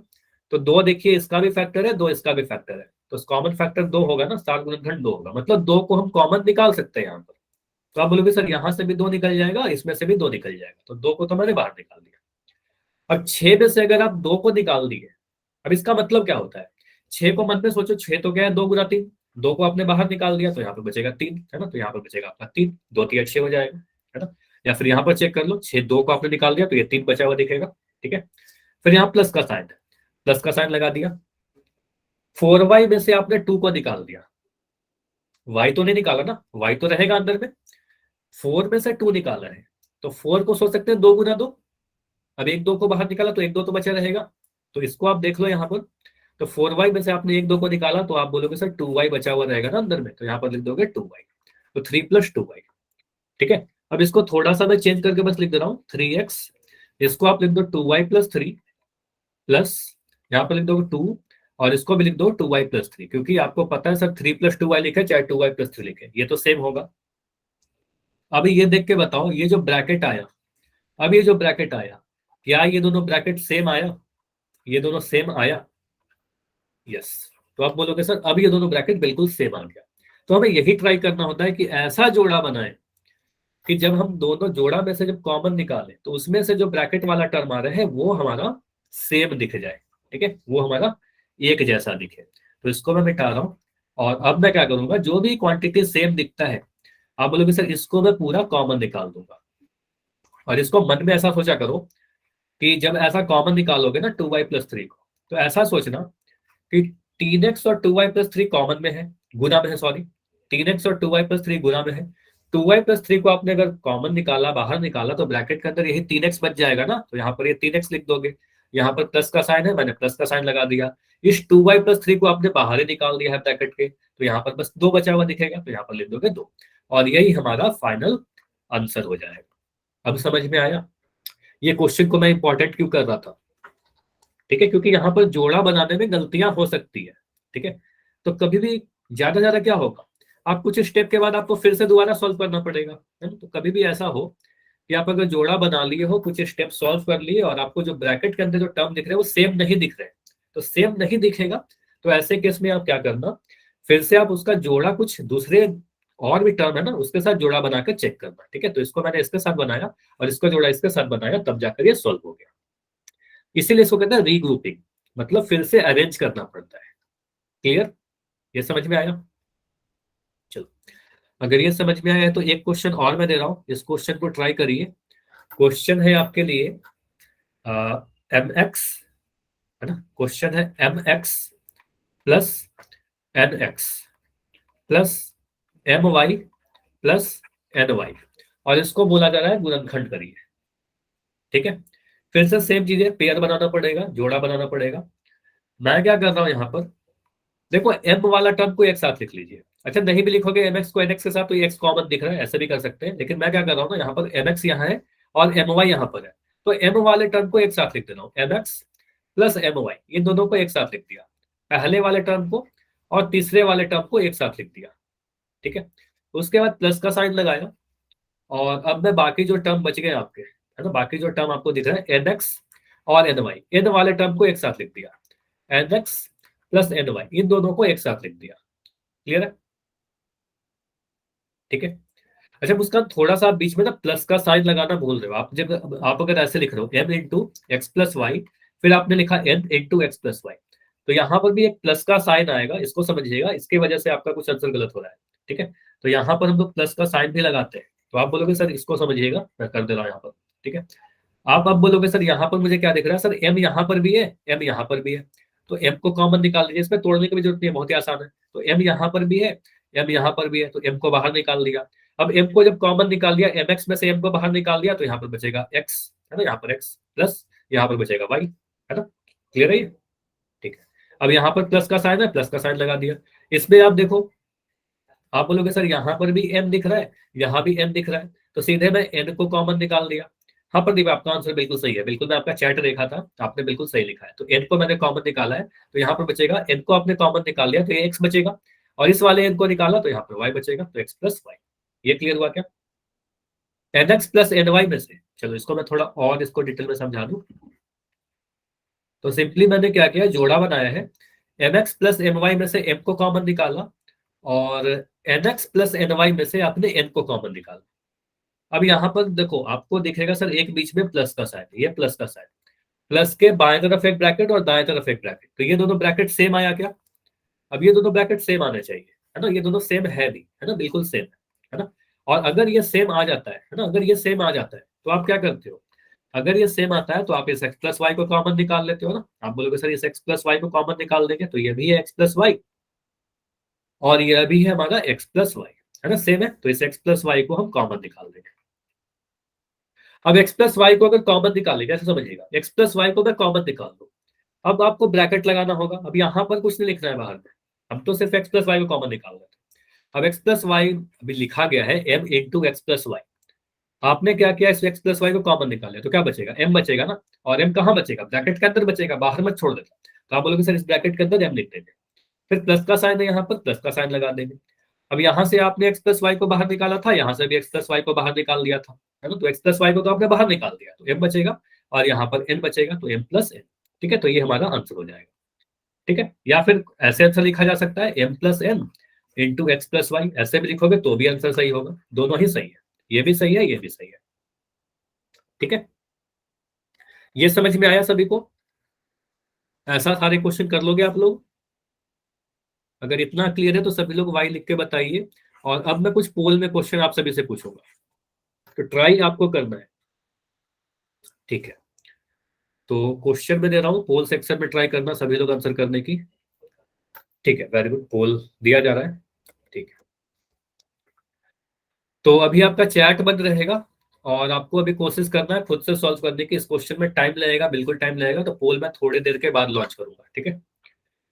तो 2 देखिए इसका भी फैक्टर है, 2 इसका भी फैक्टर है, तो कॉमन फैक्टर 2 होगा ना, सात गुणनखंड 2 होगा, मतलब 2 को हम कॉमन निकाल सकते हैं यहाँ पर। तो आप बोलोगे सर यहाँ से भी 2 निकल जाएगा, इसमें से भी 2 निकल जाएगा, तो 2 को तो मैंने बाहर निकाल दिया। अब 6 में से अगर आप 2 को निकाल दिए, अब इसका मतलब क्या होता है, 6 को मन में सोचो, 6 तो क्या है 2 × 3, 2 को आपने बाहर निकाल दिया तो यहाँ पर बचेगा 3, है ना, तो यहाँ पर बचेगा आपका 3, 2 × 3 = 6 हो जाएगा, है ना। या फिर यहाँ पर चेक कर लो, 6 2 को आपने निकाल दिया तो ये 3 बचा हुआ दिखेगा, ठीक है। फिर यहाँ प्लस का साइन है, प्लस का साइन लगा दिया। 4y में से आपने 2 को निकाल दिया, y तो नहीं निकाला ना, y तो रहेगा अंदर में, 4 में से 2 निकाला है, तो 4 को सोच सकते हैं 2 × 2, अब 1 2 को बाहर निकाला तो 1 2 तो बचा रहेगा, तो इसको आप देख लो यहाँ पर, तो 4y में से आपने 1 2 को निकाला तो आप बोलोगे सर 2y बचा हुआ रहेगा ना अंदर में, तो यहाँ पर लिख दोगे 2y, तो 3 + 2y, ठीक है। अब इसको थोड़ा सा मैं चेंज करके बस लिख दे रहा हूँ 3x, इसको आप लिख दो 2y + 3 प्लस यहाँ पर लिख दो 2, और इसको भी लिख दो 2y + 3, क्योंकि आपको पता है सर 3 + 2y लिखे चाहे 2y + 3 लिखे, ये तो सेम होगा। अभी ये देख के बताओ, ये जो ब्रैकेट आया, अब ये जो ब्रैकेट आया, क्या ये दोनों ब्रैकेट सेम आया, ये दोनों सेम आया, यस। तो आप बोलोगे सर अब ये दोनों ब्रैकेट बिल्कुल सेम आ गया। तो हमें यही ट्राई करना होता है कि ऐसा जोड़ा बनाए कि जब हम दोनों जोड़ा में से जब कॉमन निकालें तो उसमें से जो ब्रैकेट वाला टर्म आ रहा है वो हमारा सेम दिख जाए, ठीक है, वो हमारा एक जैसा दिखे। तो इसको मैं मिटा रहा हूं, और अब मैं क्या करूंगा, जो भी क्वांटिटी सेम दिखता है आप बोलोगे सर इसको मैं पूरा कॉमन निकाल दूंगा। और इसको मन में ऐसा सोचा करो कि जब ऐसा कॉमन निकालोगे ना 2y + 3 को, तो ऐसा सोचना कि 3x और 2y + 3 कॉमन में है, गुना में है, सॉरी, 3x और 2y + 3 गुना में है। 2y + 3 को आपने अगर कॉमन निकाला, बाहर निकाला, तो ब्रैकेट के अंदर यही 3x बच जाएगा ना, तो यहाँ पर ये 3x लिख दोगे। यहाँ पर प्लस का साइन है, मैंने प्लस का साइन लगा दिया। इस 2y+3 को आपने बाहर ही निकाल दिया है ब्रैकेट के, तो यहाँ पर बस 2 बचा हुआ दिखेगा, तो यहाँ पर लिख दोगे 2, और यही हमारा फाइनल आंसर हो जाएगा। अब समझ में आया? ये क्वेश्चन को मैं इंपॉर्टेंट क्यों कर रहा था, ठीक है, क्योंकि यहाँ पर जोड़ा बनाने में गलतियां हो सकती है, ठीक है। तो कभी भी ज्यादा क्या होगा, आप कुछ स्टेप के बाद आपको फिर से दोबारा सॉल्व करना पड़ेगा, है ना। तो कभी भी ऐसा हो कि आप अगर जोड़ा बना लिए हो, कुछ स्टेप सॉल्व कर लिए, और आपको जो ब्रैकेट के अंदर जो टर्म दिख रहे हैं वो सेम नहीं दिख रहे, तो सेम नहीं दिखेगा, तो ऐसे केस में आप क्या करना, फिर से आप उसका जोड़ा कुछ दूसरे और भी टर्म है ना उसके साथ जोड़ा बनाकर चेक करना, ठीक है। तो इसको मैंने इसके साथ बनाया और इसका जोड़ा इसके साथ बनाया, तब जाकर ये सॉल्व हो गया। इसीलिए इसको कहते हैं रीग्रुपिंग, मतलब फिर से अरेंज करना पड़ता है। क्लियर? ये समझ में आया? चलो, अगर ये समझ में आया है तो एक क्वेश्चन और मैं दे रहा हूं, इस क्वेश्चन को ट्राई करिए। क्वेश्चन है आपके लिए mx, है ना, क्वेश्चन है mx plus nx plus my plus ny, और इसको बोला जा रहा है गुणनखंड करिए, ठीक है। फिर से सेम चीजें, पेयर बनाना पड़ेगा, जोड़ा बनाना पड़ेगा। मैं क्या कर रहा हूं यहाँ पर, देखो m वाला टर्म को एक साथ लिख लीजिए। अच्छा, नहीं भी लिखोगे mx को nx के साथ तो ये x कॉमन दिख रहा है, ऐसे भी कर सकते हैं, लेकिन मैं क्या कर रहा हूँ ना, यहाँ पर mx यहाँ है और my यहाँ पर है, तो m वाले टर्म को एक साथ लिख दे रहा हूँ, mx प्लस my, इन दोनों को एक साथ लिख दिया, पहले वाले टर्म को और तीसरे वाले टर्म को एक साथ लिख दिया, ठीक है। उसके बाद प्लस का साइन लगाया, और अब मैं बाकी जो टर्म बच गए आपके, है ना, बाकी जो टर्म आपको दिख रहा है nx और ny, इन वाले टर्म को एक साथ लिख दिया, nx प्लस ny, इन दोनों को एक साथ लिख दिया। क्लियर है? ठीक है। अच्छा मुस्कान, थोड़ा सा बीच में ना प्लस का साइन लगाना भूल रहे हो आप। जब आप अगर ऐसे लिख रहे हो m into x plus y, फिर आपने लिखा n into x plus y, तो यहाँ पर भी एक प्लस का साइन आएगा, इसको समझिएगा, इसकी वजह से आपका कुछ आंसर गलत हो रहा है, ठीक है। तो यहाँ पर हम लोग प्लस का साइन भी लगाते हैं, तो आप बोलोगे सर इसको समझिएगा, मैं कर दे रहा हूँ यहाँ पर, ठीक है। आप अब बोलोगे सर यहाँ पर मुझे क्या दिख रहा है, सर m यहाँ पर भी है, m यहाँ पर भी है, तो m को कॉमन निकाल लीजिए, इसमें तोड़ने की भी जरूरत नहीं है, बहुत ही आसान है। तो m यहाँ पर भी है, m यहाँ पर भी है, तो m को बाहर निकाल लिया। अब m को जब कॉमन निकाल लिया, mx में से m को बाहर निकाल लिया, तो यहाँ पर बचेगा x, है ना, यहाँ पर x प्लस यहाँ पर बचेगा y, है ना। क्लियर है ये? ठीक है। अब यहाँ पर प्लस का साइन है, प्लस का साइन लगा दिया। इसमें आप देखो, आप बोलोगे सर यहाँ पर भी m दिख रहा है, यहाँ भी m दिख रहा है, तो सीधे मैं n को कॉमन निकाल दिया। हाँ प्रदीप, आपका आंसर बिल्कुल सही है, बिल्कुल, मैं आपका चैट देखा था, आपने बिल्कुल सही लिखा है। तो n को मैंने कॉमन निकाला है, तो यहाँ पर बचेगा, n को आपने कॉमन निकाल लिया तो ये x बचेगा, और इस वाले n को निकाला तो यहाँ पर y बचेगा, तो x प्लस वाई। ये क्लियर हुआ क्या? nx प्लस ny में से, चलो इसको मैं थोड़ा और इसको डिटेल में समझा दूं। तो सिंपली मैंने क्या किया, जोड़ा बनाया है, mx प्लस my में से m को कॉमन निकाला, और nx प्लस ny में से आपने n को कॉमन निकाला। अब यहाँ पर देखो, आपको दिखेगा सर एक बीच में प्लस का साइन, ये प्लस का साइन, प्लस के बाएं तरफ एक ब्रैकेट और दाएं तरफ एक ब्रैकेट, तो ये दोनों ब्रैकेट सेम आया क्या? अब ये दोनों ब्रैकेट सेम आने चाहिए, है ना, ये दोनों सेम है भी, है ना, बिल्कुल सेम है ना। और अगर ये सेम आ जाता है ना, अगर ये सेम आ जाता है तो आप क्या करते हो, अगर ये सेम आता है तो आप इस एक्स प्लस वाई को कॉमन निकाल लेते हो ना। आप बोलोगे सर इस एक्स प्लस वाई को कॉमन निकाल देंगे, तो ये भी है एक्स प्लस वाई, और यह भी है हमारा एक्स प्लस वाई, है ना, सेम है, तो इस एक्स प्लस वाई को हम कॉमन निकाल देंगे। अब x प्लस वाई को अगर कॉमन निकालें, कैसे समझिएगा, x प्लस वाई को मैं कॉमन निकाल दूं, अब आपको ब्रैकेट लगाना होगा। अब यहाँ पर कुछ नहीं लिखना है बाहर में, हम तो सिर्फ x प्लस वाई को कॉमन निकाल रहे थे। अब x प्लस वाई अभी लिखा गया है m into x plus y, आपने क्या किया, इस x प्लस वाई को कॉमन निकाल लिया, तो क्या बचेगा, m बचेगा ना, और m कहाँ बचेगा, ब्रैकेट के अंदर बचेगा, बाहर मत छोड़ देता। तो आप बोलोगे सर इस ब्रैकेट के अंदर m लिख देंगे, फिर प्लस का साइन है, यहाँ पर प्लस का साइन लगा देंगे। अब यहाँ से आपने एक्स प्लस वाई को बाहर निकाला था, यहाँ से भी एक्स प्लस वाई को बाहर निकाल लिया था, है ना, तो एक्स प्लस वाई को तो आपने बाहर निकाल दिया, तो एम बचेगा, और यहाँ पर एन बचेगा, तो एम प्लस एन, ठीक है। तो ये हमारा आंसर हो जाएगा, ठीक है। या फिर ऐसे आंसर लिखा जा सकता है, m plus n into x plus y, ऐसे भी लिखोगे तो भी आंसर सही होगा, दोनों ही सही है, ये भी सही है, ये भी सही है, ठीक है। ये समझ में आया सभी को? ऐसा सारे क्वेश्चन कर लोगे आप लोग? अगर इतना क्लियर है तो सभी लोग वाई लिख के बताइए। और अब मैं कुछ पोल में क्वेश्चन आप सभी से पूछूंगा, तो ट्राई आपको करना है, ठीक है। तो क्वेश्चन में दे रहा हूं, पोल सेक्शन में ट्राई करना सभी लोग आंसर करने की, ठीक है। वेरी गुड, पोल दिया जा रहा है, ठीक है। तो अभी आपका चैट बंद रहेगा, और आपको अभी कोशिश करना है खुद से सॉल्व करने की। इस क्वेश्चन में टाइम लगेगा, बिल्कुल टाइम लगेगा, तो पोल मैं थोड़ी देर के बाद लॉन्च करूंगा, ठीक है।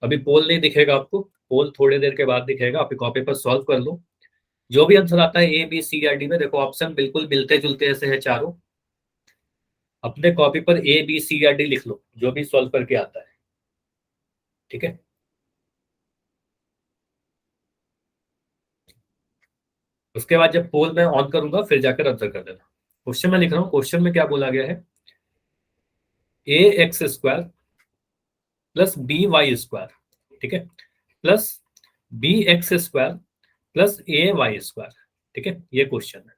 अभी पोल नहीं दिखेगा आपको, पोल थोड़ी देर के बाद दिखेगा। आप कॉपी पर सॉल्व कर लो, जो भी आंसर आता है ए बी सी या डी में, देखो ऑप्शन बिल्कुल मिलते जुलते ऐसे है चारों। अपने कॉपी पर ए बी सी या डी लिख लो, जो भी सॉल्व करके आता है, ठीक है। उसके बाद जब पोल मैं ऑन करूंगा फिर जाकर आंसर कर देना। क्वेश्चन में लिख रहा हूँ, क्वेश्चन में क्या बोला गया है, a x square plus b y square, ठीक है, plus b x square plus a y square, ठीक है, ये क्वेश्चन है।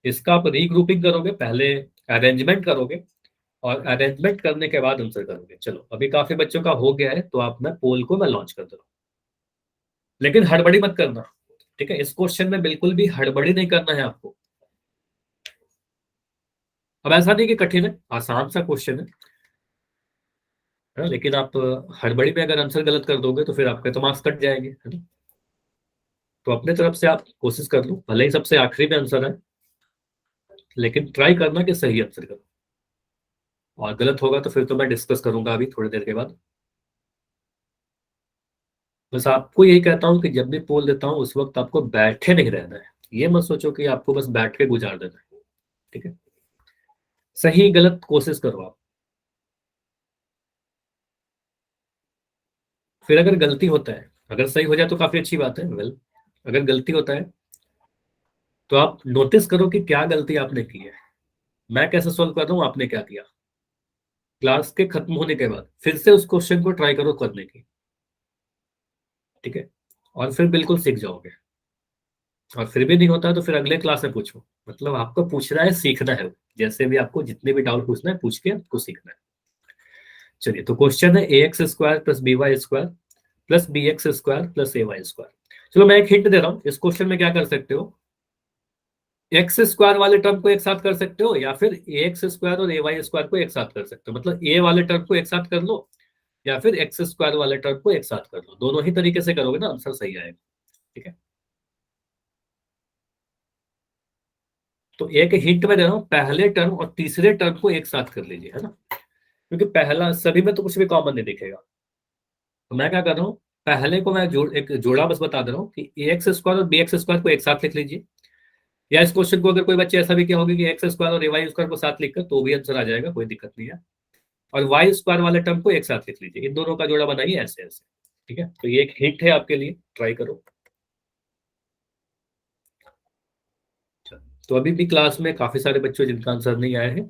इसका आप रीग्रुपिंग करोगे, पहले अरेंजमेंट करोगे और अरेंजमेंट करने के बाद आंसर करोगे। चलो अभी काफी बच्चों का हो गया है, तो आप मैं पोल को मैं लॉन्च कर दे रहा हूँ, लेकिन हड़बड़ी मत करना, ठीक है। इस क्वेश्चन में बिल्कुल भी हड़बड़ी नहीं करना है आपको। अब ऐसा नहीं कि कठिन है, आसान सा क्वेश्चन है, लेकिन आप हड़बड़ी में अगर आंसर गलत कर दोगे तो फिर आपके तो मार्क्स कट जाएंगे, है ना। तो अपने तरफ से आप कोशिश कर लो, भले ही सबसे आखिरी में आंसर है, लेकिन ट्राई करना कि सही आंसर करो। और गलत होगा तो फिर तो मैं डिस्कस करूंगा अभी थोड़ी देर के बाद। बस आपको यही कहता हूँ कि जब भी पोल देता हूँ उस वक्त आपको बैठे नहीं रहना है। ये मत सोचो कि आपको बस बैठ के गुजार देना है, ठीक है। सही गलत कोशिश करो आप। फिर अगर गलती होता है, अगर सही हो जाए तो काफी अच्छी बात है, वेल, अगर गलती होता है तो आप नोटिस करो कि क्या गलती आपने की है, मैं कैसे सॉल्व कर रहा हूँ, आपने क्या किया। क्लास के खत्म होने के बाद फिर से उस क्वेश्चन को ट्राई करो करने की, ठीक है, और फिर बिल्कुल सीख जाओगे। और फिर भी नहीं होता तो फिर अगले क्लास में पूछो, मतलब आपको पूछना है, सीखना है। जैसे भी आपको जितने भी डाउट पूछना है पूछ के आपको सीखना है। चलिए, तो क्वेश्चन है a x square plus b y square plus b x square plus a y square. चलो मैं एक हिंट दे रहा हूँ, इस क्वेश्चन में क्या कर सकते हो, एक्स स्क्वायर वाले टर्म को एक साथ कर सकते हो, या फिर ए एक्स स्क्वायर और ए वाई स्क्वायर को एक साथ कर सकते हो। मतलब ए वाले टर्म को एक साथ कर लो, या फिर एक्स स्क्वायर वाले टर्म को एक साथ कर लो। दोनों ही तरीके से करोगे ना, आंसर सही आएगा, ठीक है। तो एक हिंट में दे रहा हूँ, पहले टर्म और तीसरे टर्म को एक साथ कर लीजिए, है ना, क्योंकि पहला सभी में तो कुछ भी कॉमन नहीं दिखेगा। तो मैं क्या कर रहा हूँ, पहले को मैं एक जोड़ा बस बता दे रहा हूँ कि ए एक्स स्क्वायर और बी एक्स स्क्वायर को एक साथ लिख लीजिए। या इस क्वेश्चन को अगर कोई बच्चे ऐसा भी क्या होगी कि एक्स स्क्वायर और ए वाई स्क्वायर को साथ लिखकर, तो भी आंसर आ जाएगा, कोई दिक्कत नहीं है। और वाई स्क्वायर वाले टर्म को एक साथ लिख लीजिए, इन दोनों का जोड़ा बनाइए ऐसे ऐसे, ठीक है। तो ये एक हिंट है आपके लिए, ट्राई करो। तो अभी भी क्लास में काफी सारे बच्चों जिनका आंसर नहीं आया है।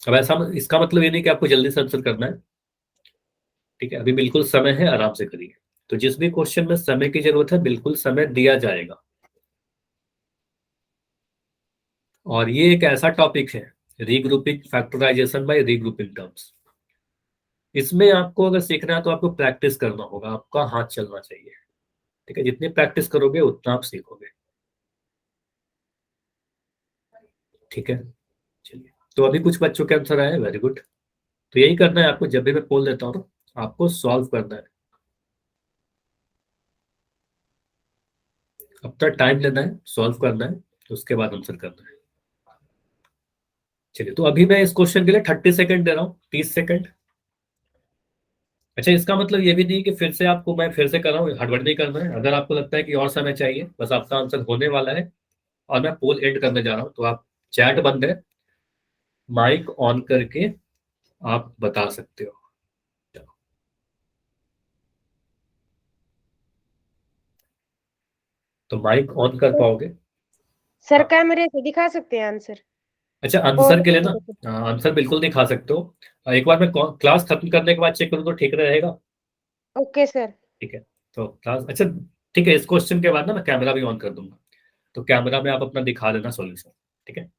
अब ऐसा इसका मतलब ये नहीं कि आपको जल्दी से आंसर करना है, ठीक है। अभी बिल्कुल समय है, आराम से करिए। तो जिस भी क्वेश्चन में समय की जरूरत है, बिल्कुल समय दिया जाएगा। और ये एक ऐसा टॉपिक है, regrouping factorisation by regrouping terms. इसमें आपको अगर सीखना है तो आपको प्रैक्टिस करना होगा, आपका हाथ चलना चाहिए, ठीक है। जितनी प्रैक्टिस करोगे उतना आप सीखोगे, ठीक है। चलिए, तो अभी कुछ बच्चों के आंसर आए, वेरी गुड। तो यही करना है आपको, जब भी मैं बोल देता हूँ ना, आपको सॉल्व करना है, अपना टाइम लेना है, सॉल्व करना है, उसके बाद आंसर करना है। चलिए, तो अभी मैं इस क्वेश्चन के लिए 30 सेकंड दे रहा हूँ, 30 सेकंड। अच्छा, इसका मतलब ये भी नहीं कि फिर से आपको मैं फिर से कर रहा हूँ, हड़बड़ नहीं करना है। अगर आपको लगता है कि और समय चाहिए, बस आपका आंसर होने वाला है और मैं पोल एंड करने जा रहा हूँ, तो आप, चैट बंद है, माइक ऑन करके आप बता सकते हो। तो माइक ऑन कर पाओगे? सर हाँ। कैमरे से दिखा सकते हैं आंसर? अच्छा, पोल आंसर के लिए ना, आंसर बिल्कुल दिखा सकते हो। एक बार मैं क्लास खत्म करने के बाद चेक करूँ तो ठीक रहेगा, ओके सर। ठीक है। तो क्लास, अच्छा, ठीक है, इस क्वेश्चन के बाद ना मैं कैमरा भी ऑन कर दूंगा, तो कैमरा में आप अपना दिखा देना सॉल्यूशन, ठीक है।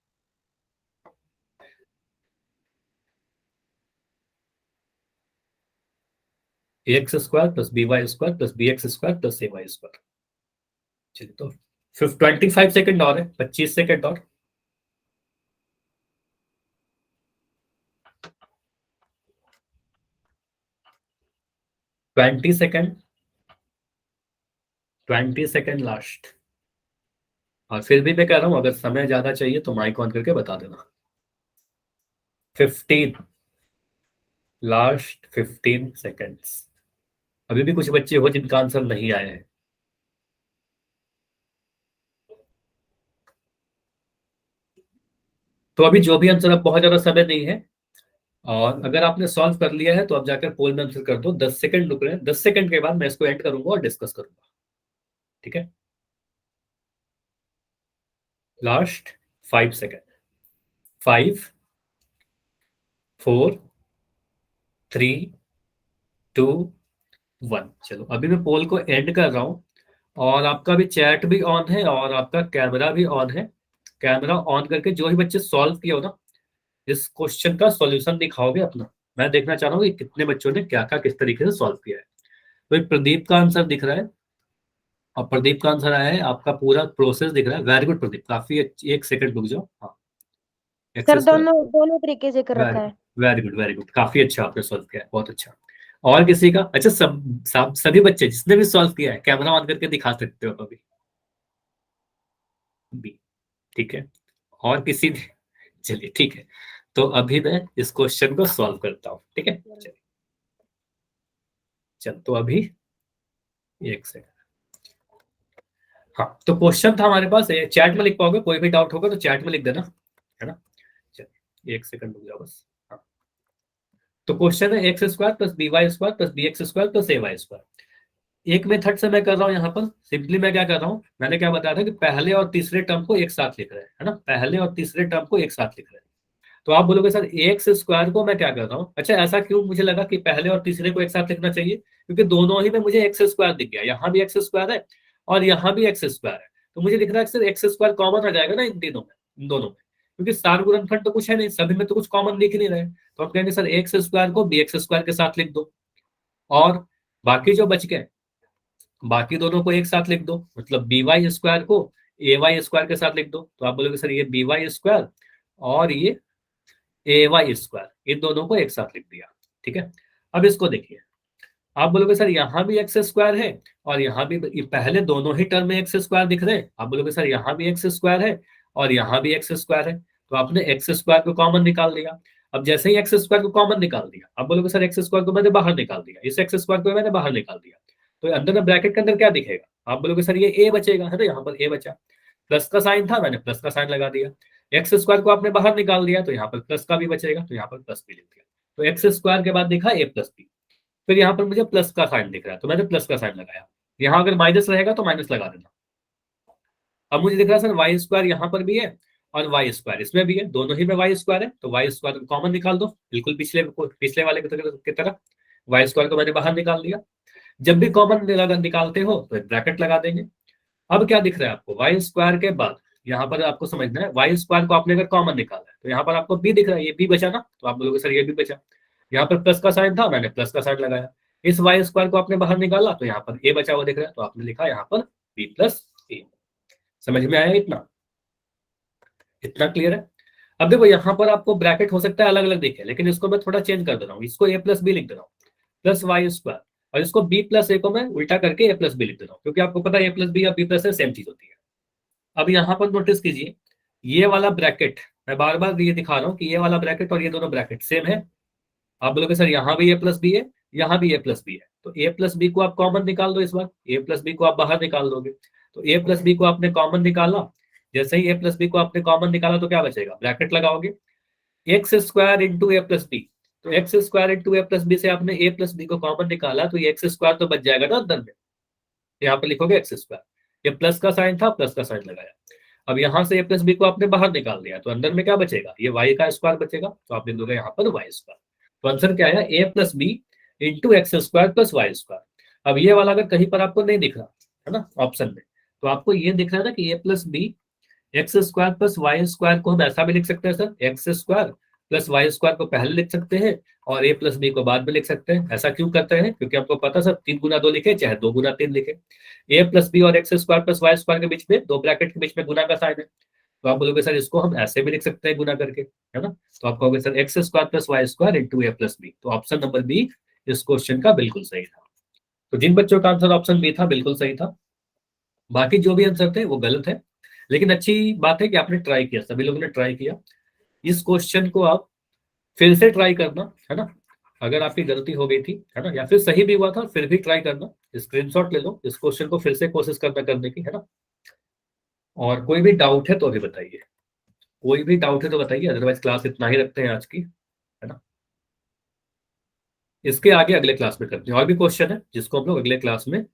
A x square plus b y square plus b x square plus a y square. चलिए, तो फिर 25 सेकंड और है, 25 सेकंड और। 20 सेकंड, 20 सेकंड लास्ट। और फिर भी मैं कह रहा हूं अगर समय ज्यादा चाहिए तो माइक ऑन करके बता देना। 15 लास्ट 15 सेकेंड्स। अभी भी कुछ बच्चे हो जिनका आंसर नहीं आया है। तो अभी जो भी आंसर, अब बहुत ज्यादा समय नहीं है, और अगर आपने सॉल्व कर लिया है तो अब जाकर पोल में आंसर कर दो। 10 सेकंड रुक रहे हैं, 10 सेकंड के बाद मैं इसको एंड करूंगा और डिस्कस करूंगा, ठीक है। Last 5 second. 5 4 3 2 1। चलो अभी मैं पोल को एंड कर रहा हूं, और आपका भी चैट भी ऑन है और आपका कैमरा भी ऑन है। कैमरा ऑन करके जो ही बच्चे सॉल्व किया हो ना, इस क्वेश्चन का सॉल्यूशन दिखाओगे अपना। मैं देखना चाह रहा हूँ कि कितने बच्चों ने क्या क्या किस तरीके से सॉल्व किया है। तो एक प्रदीप का आंसर दिख रहा है, और प्रदीप का आंसर आया है, आपका पूरा प्रोसेस दिख रहा है। वेरी गुड प्रदीप, काफी एक सेकंड रुक जाओ। हाँ, सर दोनों दोनों तरीके से कर रखा है। वेरी गुड वेरी गुड, काफी अच्छा आपने सॉल्व किया है, बहुत अच्छा। और किसी का? अच्छा, सभी बच्चे जिसने भी सॉल्व किया है कैमरा ऑन करके दिखा सकते हो अभी भी, ठीक है। और किसी ने? चलिए ठीक है, तो अभी मैं इस क्वेश्चन को सॉल्व करता हूँ, ठीक है। चलिए, चल तो अभी एक सेकंड। हाँ, तो क्वेश्चन था हमारे पास, चैट में लिख पाओगे, कोई भी डाउट होगा तो चैट में लिख देना, है ना। चलिए एक सेकंड रुक जाओ बस। हाँ, तो क्वेश्चन है x square plus b y square plus b x square plus a y square. एक मेथड से मैं कर रहा हूँ यहाँ पर। सिंपली मैं क्या कर रहा हूँ, मैंने क्या बताया था कि पहले और तीसरे टर्म को एक साथ लिख रहे हैं, है ना। पहले और तीसरे टर्म को एक साथ लिख रहे हैं। तो आप बोलोगे सर एक्स स्क्वायर को मैं क्या कर रहा हूँ? अच्छा, ऐसा क्यों मुझे लगा कि पहले और तीसरे को एक साथ लिखना चाहिए? क्योंकि दोनों ही में मुझे एक्स स्क्वायर दिख गया, यहाँ भी एक्स स्क्वायर है और यहाँ भी एक्स स्क्वायर है। तो मुझे लिख रहा है सर एक्स स्क्वायर कॉमन आ जाएगा ना इन तीनों में, इन दोनों में, क्योंकि सार गुणनफल तो कुछ है नहीं, सभी में तो कुछ कॉमन दिख नहीं रहे। तो आप कहेंगे सर एक्स स्क्वायर को बी एक्स स्क्वायर के साथ लिख दो, और बाकी जो बच गए बाकी दोनों को एक साथ लिख दो, मतलब बी वाई स्क्वायर को ए वाई स्क्वायर के साथ लिख दो। तो आप बोलोगे सर ये बी वाई स्क्वायर और ये ए वाई स्क्वायर, इन दोनों को एक साथ लिख दिया, ठीक है। अब इसको देखिए, आप बोलोगे सर यहाँ भी एक्स स्क्वायर है और यहाँ भी, पहले दोनों ही टर्म में एक्स स्क्वायर दिख रहे हैं। आप बोलोगे सर यहाँ भी एक्स स्क्वायर है और यहाँ भी एक्स स्क्वायर है, तो आपने एक्स स्क्वायर को कॉमन निकाल लिया। अब जैसे ही एक्स स्क्वायर को कॉमन निकाल दिया, आप बोलोगे सर एक्स स्क्वायर को मैंने बाहर निकाल दिया, इस एक्स स्क्वायर को मैंने बाहर निकाल दिया, तो अंदर में ब्रैकेट के अंदर क्या दिखेगा? आप बोलोगे सर ये ए बचेगा, है ना। यहाँ पर ए बचा, प्लस का साइन था, मैंने प्लस का साइन लगा दिया। एक्स स्क्वायर को आपने बाहर निकाल दिया, तो यहाँ पर प्लस का भी बचेगा, तो यहाँ पर प्लस भी लिख दिया। तो एक्स स्क्वायर के बाद देखा ए प्लस बी, फिर यहाँ पर मुझे प्लस का साइन दिख रहा है तो मैंने प्लस का साइन लगाया। यहाँ अगर माइनस रहेगा तो माइनस लगा देना। अब मुझे दिख रहा है सर वाई स्क्वायर यहाँ पर भी है और वाई स्क्वायर इसमें भी है, दोनों ही में वाई स्क्वायर है, तो वाई स्क्वायर को कॉमन निकाल दो, बिल्कुल पिछले वाले की तरह। वाई स्क्वायर को मैंने बाहर निकाल दिया। जब भी कॉमन निकालते हो तो एक ब्रैकेट लगा देंगे। अब क्या दिख रहा है आपको? वाई स्क्वायर के बाद यहाँ पर आपको समझना है, वाई स्क्वायर को आपने अगर कॉमन निकाला है तो यहाँ पर आपको बी दिख रहा है, ये बी बचा ना, तो आप बोलोगे सर ये भी बचा। यहाँ पर प्लस का साइन था, मैंने प्लस का साइन लगाया। इस वाई स्क्वायर को आपने बाहर निकाला तो यहाँ पर ए बचा हुआ दिख रहा है, तो आपने लिखा यहाँ पर बी प्लस ए। समझ में आया? इतना इतना क्लियर है? अब देखो यहाँ पर आपको ब्रैकेट हो सकता है अलग अलग दिखे, लेकिन इसको मैं थोड़ा चेंज कर दे रहा हूँ, इसको ए प्लस बी लिख दे रहा हूँ, प्लस वाई स्क्वायर, और इसको बी प्लस ए को मैं उल्टा करके ए प्लस बी लिख दे रहा हूँ, क्योंकि आपको पता है ए प्लस बी और बी प्लस ए सेम चीज होती है। अब यहाँ पर नोटिस कीजिए, ये वाला ब्रैकेट, मैं बार बार ये दिखा रहा हूँ कि ये वाला ब्रैकेट और ये दोनों ब्रैकेट सेम है। आप बोलोगे सर यहाँ भी ए प्लस बी है, यहाँ भी ए प्लस बी है, तो ए प्लस बी को आप कॉमन निकाल दो। इस बार ए प्लस बी को आप बाहर निकाल दोगे, तो ए प्लस बी को आपने कॉमन निकाला। जैसे ही ए प्लस बी को आपने कॉमन निकाला तो क्या बचेगा? ब्रैकेट लगाओगे, x square into a plus b, तो x square into a plus B से आपने ए प्लस बी को कॉमन निकाला, तो ये एक्स स्क्वायर तो बच जाएगा ना अंदर में। यहाँ पे लिखोगे एक्स स्क्वायर, ये प्लस का साइन था, प्लस का साइन लगाया। अब यहाँ से ए प्लस बी को आपने बाहर निकाल दिया, तो अंदर में क्या बचेगा? ये वाई का स्क्वायर बचेगा, तो आप लिख दोगे यहाँ पर वाई स्क्वायर। तो आंसर क्या है? A plus b into x square plus y square. अब ये वाला अगर कहीं पर आपको नहीं दिख रहा है ना ऑप्शन में, तो आपको ये दिख रहा है ना कि a plus b x square plus y square को हम ऐसा भी लिख सकते हैं sir, x square plus y square को पहले लिख सकते हैं और ए प्लस बी को बाद में लिख सकते हैं। ऐसा क्यों करते हैं? क्योंकि हमको पता सर 3 गुना 2 लिखे चाहे 2 गुना 3 लिखे, ए प्लस बी और x square plus y square के बीच में, दो ब्रैकेट के बीच में गुना का साइन है, तो आप बोलोगे सर इसको हम ऐसे भी लिख सकते हैं गुना करके, है ना। तो आप कहोगे sir x square plus y square into a plus b. तो ऑप्शन नंबर बी इस क्वेश्चन का बिल्कुल सही था। तो जिन बच्चों का आंसर ऑप्शन बी था बिल्कुल सही था, बाकी जो भी आंसर थे वो गलत है। लेकिन अच्छी बात है कि आपने ट्राई किया, सभी लोगों ने ट्राई किया। इस क्वेश्चन को आप फिर से ट्राई करना, है ना, अगर आपकी गलती हो गई थी, है ना, या फिर सही भी हुआ था फिर भी ट्राई करना, स्क्रीनशॉट ले लो, इस क्वेश्चन को फिर से कोशिश करना करने की, है ना। और कोई भी डाउट है तो अभी बताइए, कोई भी डाउट है तो बताइए, अदरवाइज क्लास इतना ही रखते हैं आज की, है ना। इसके आगे अगले क्लास में करते हैं, और भी क्वेश्चन है जिसको हम लोग अगले क्लास में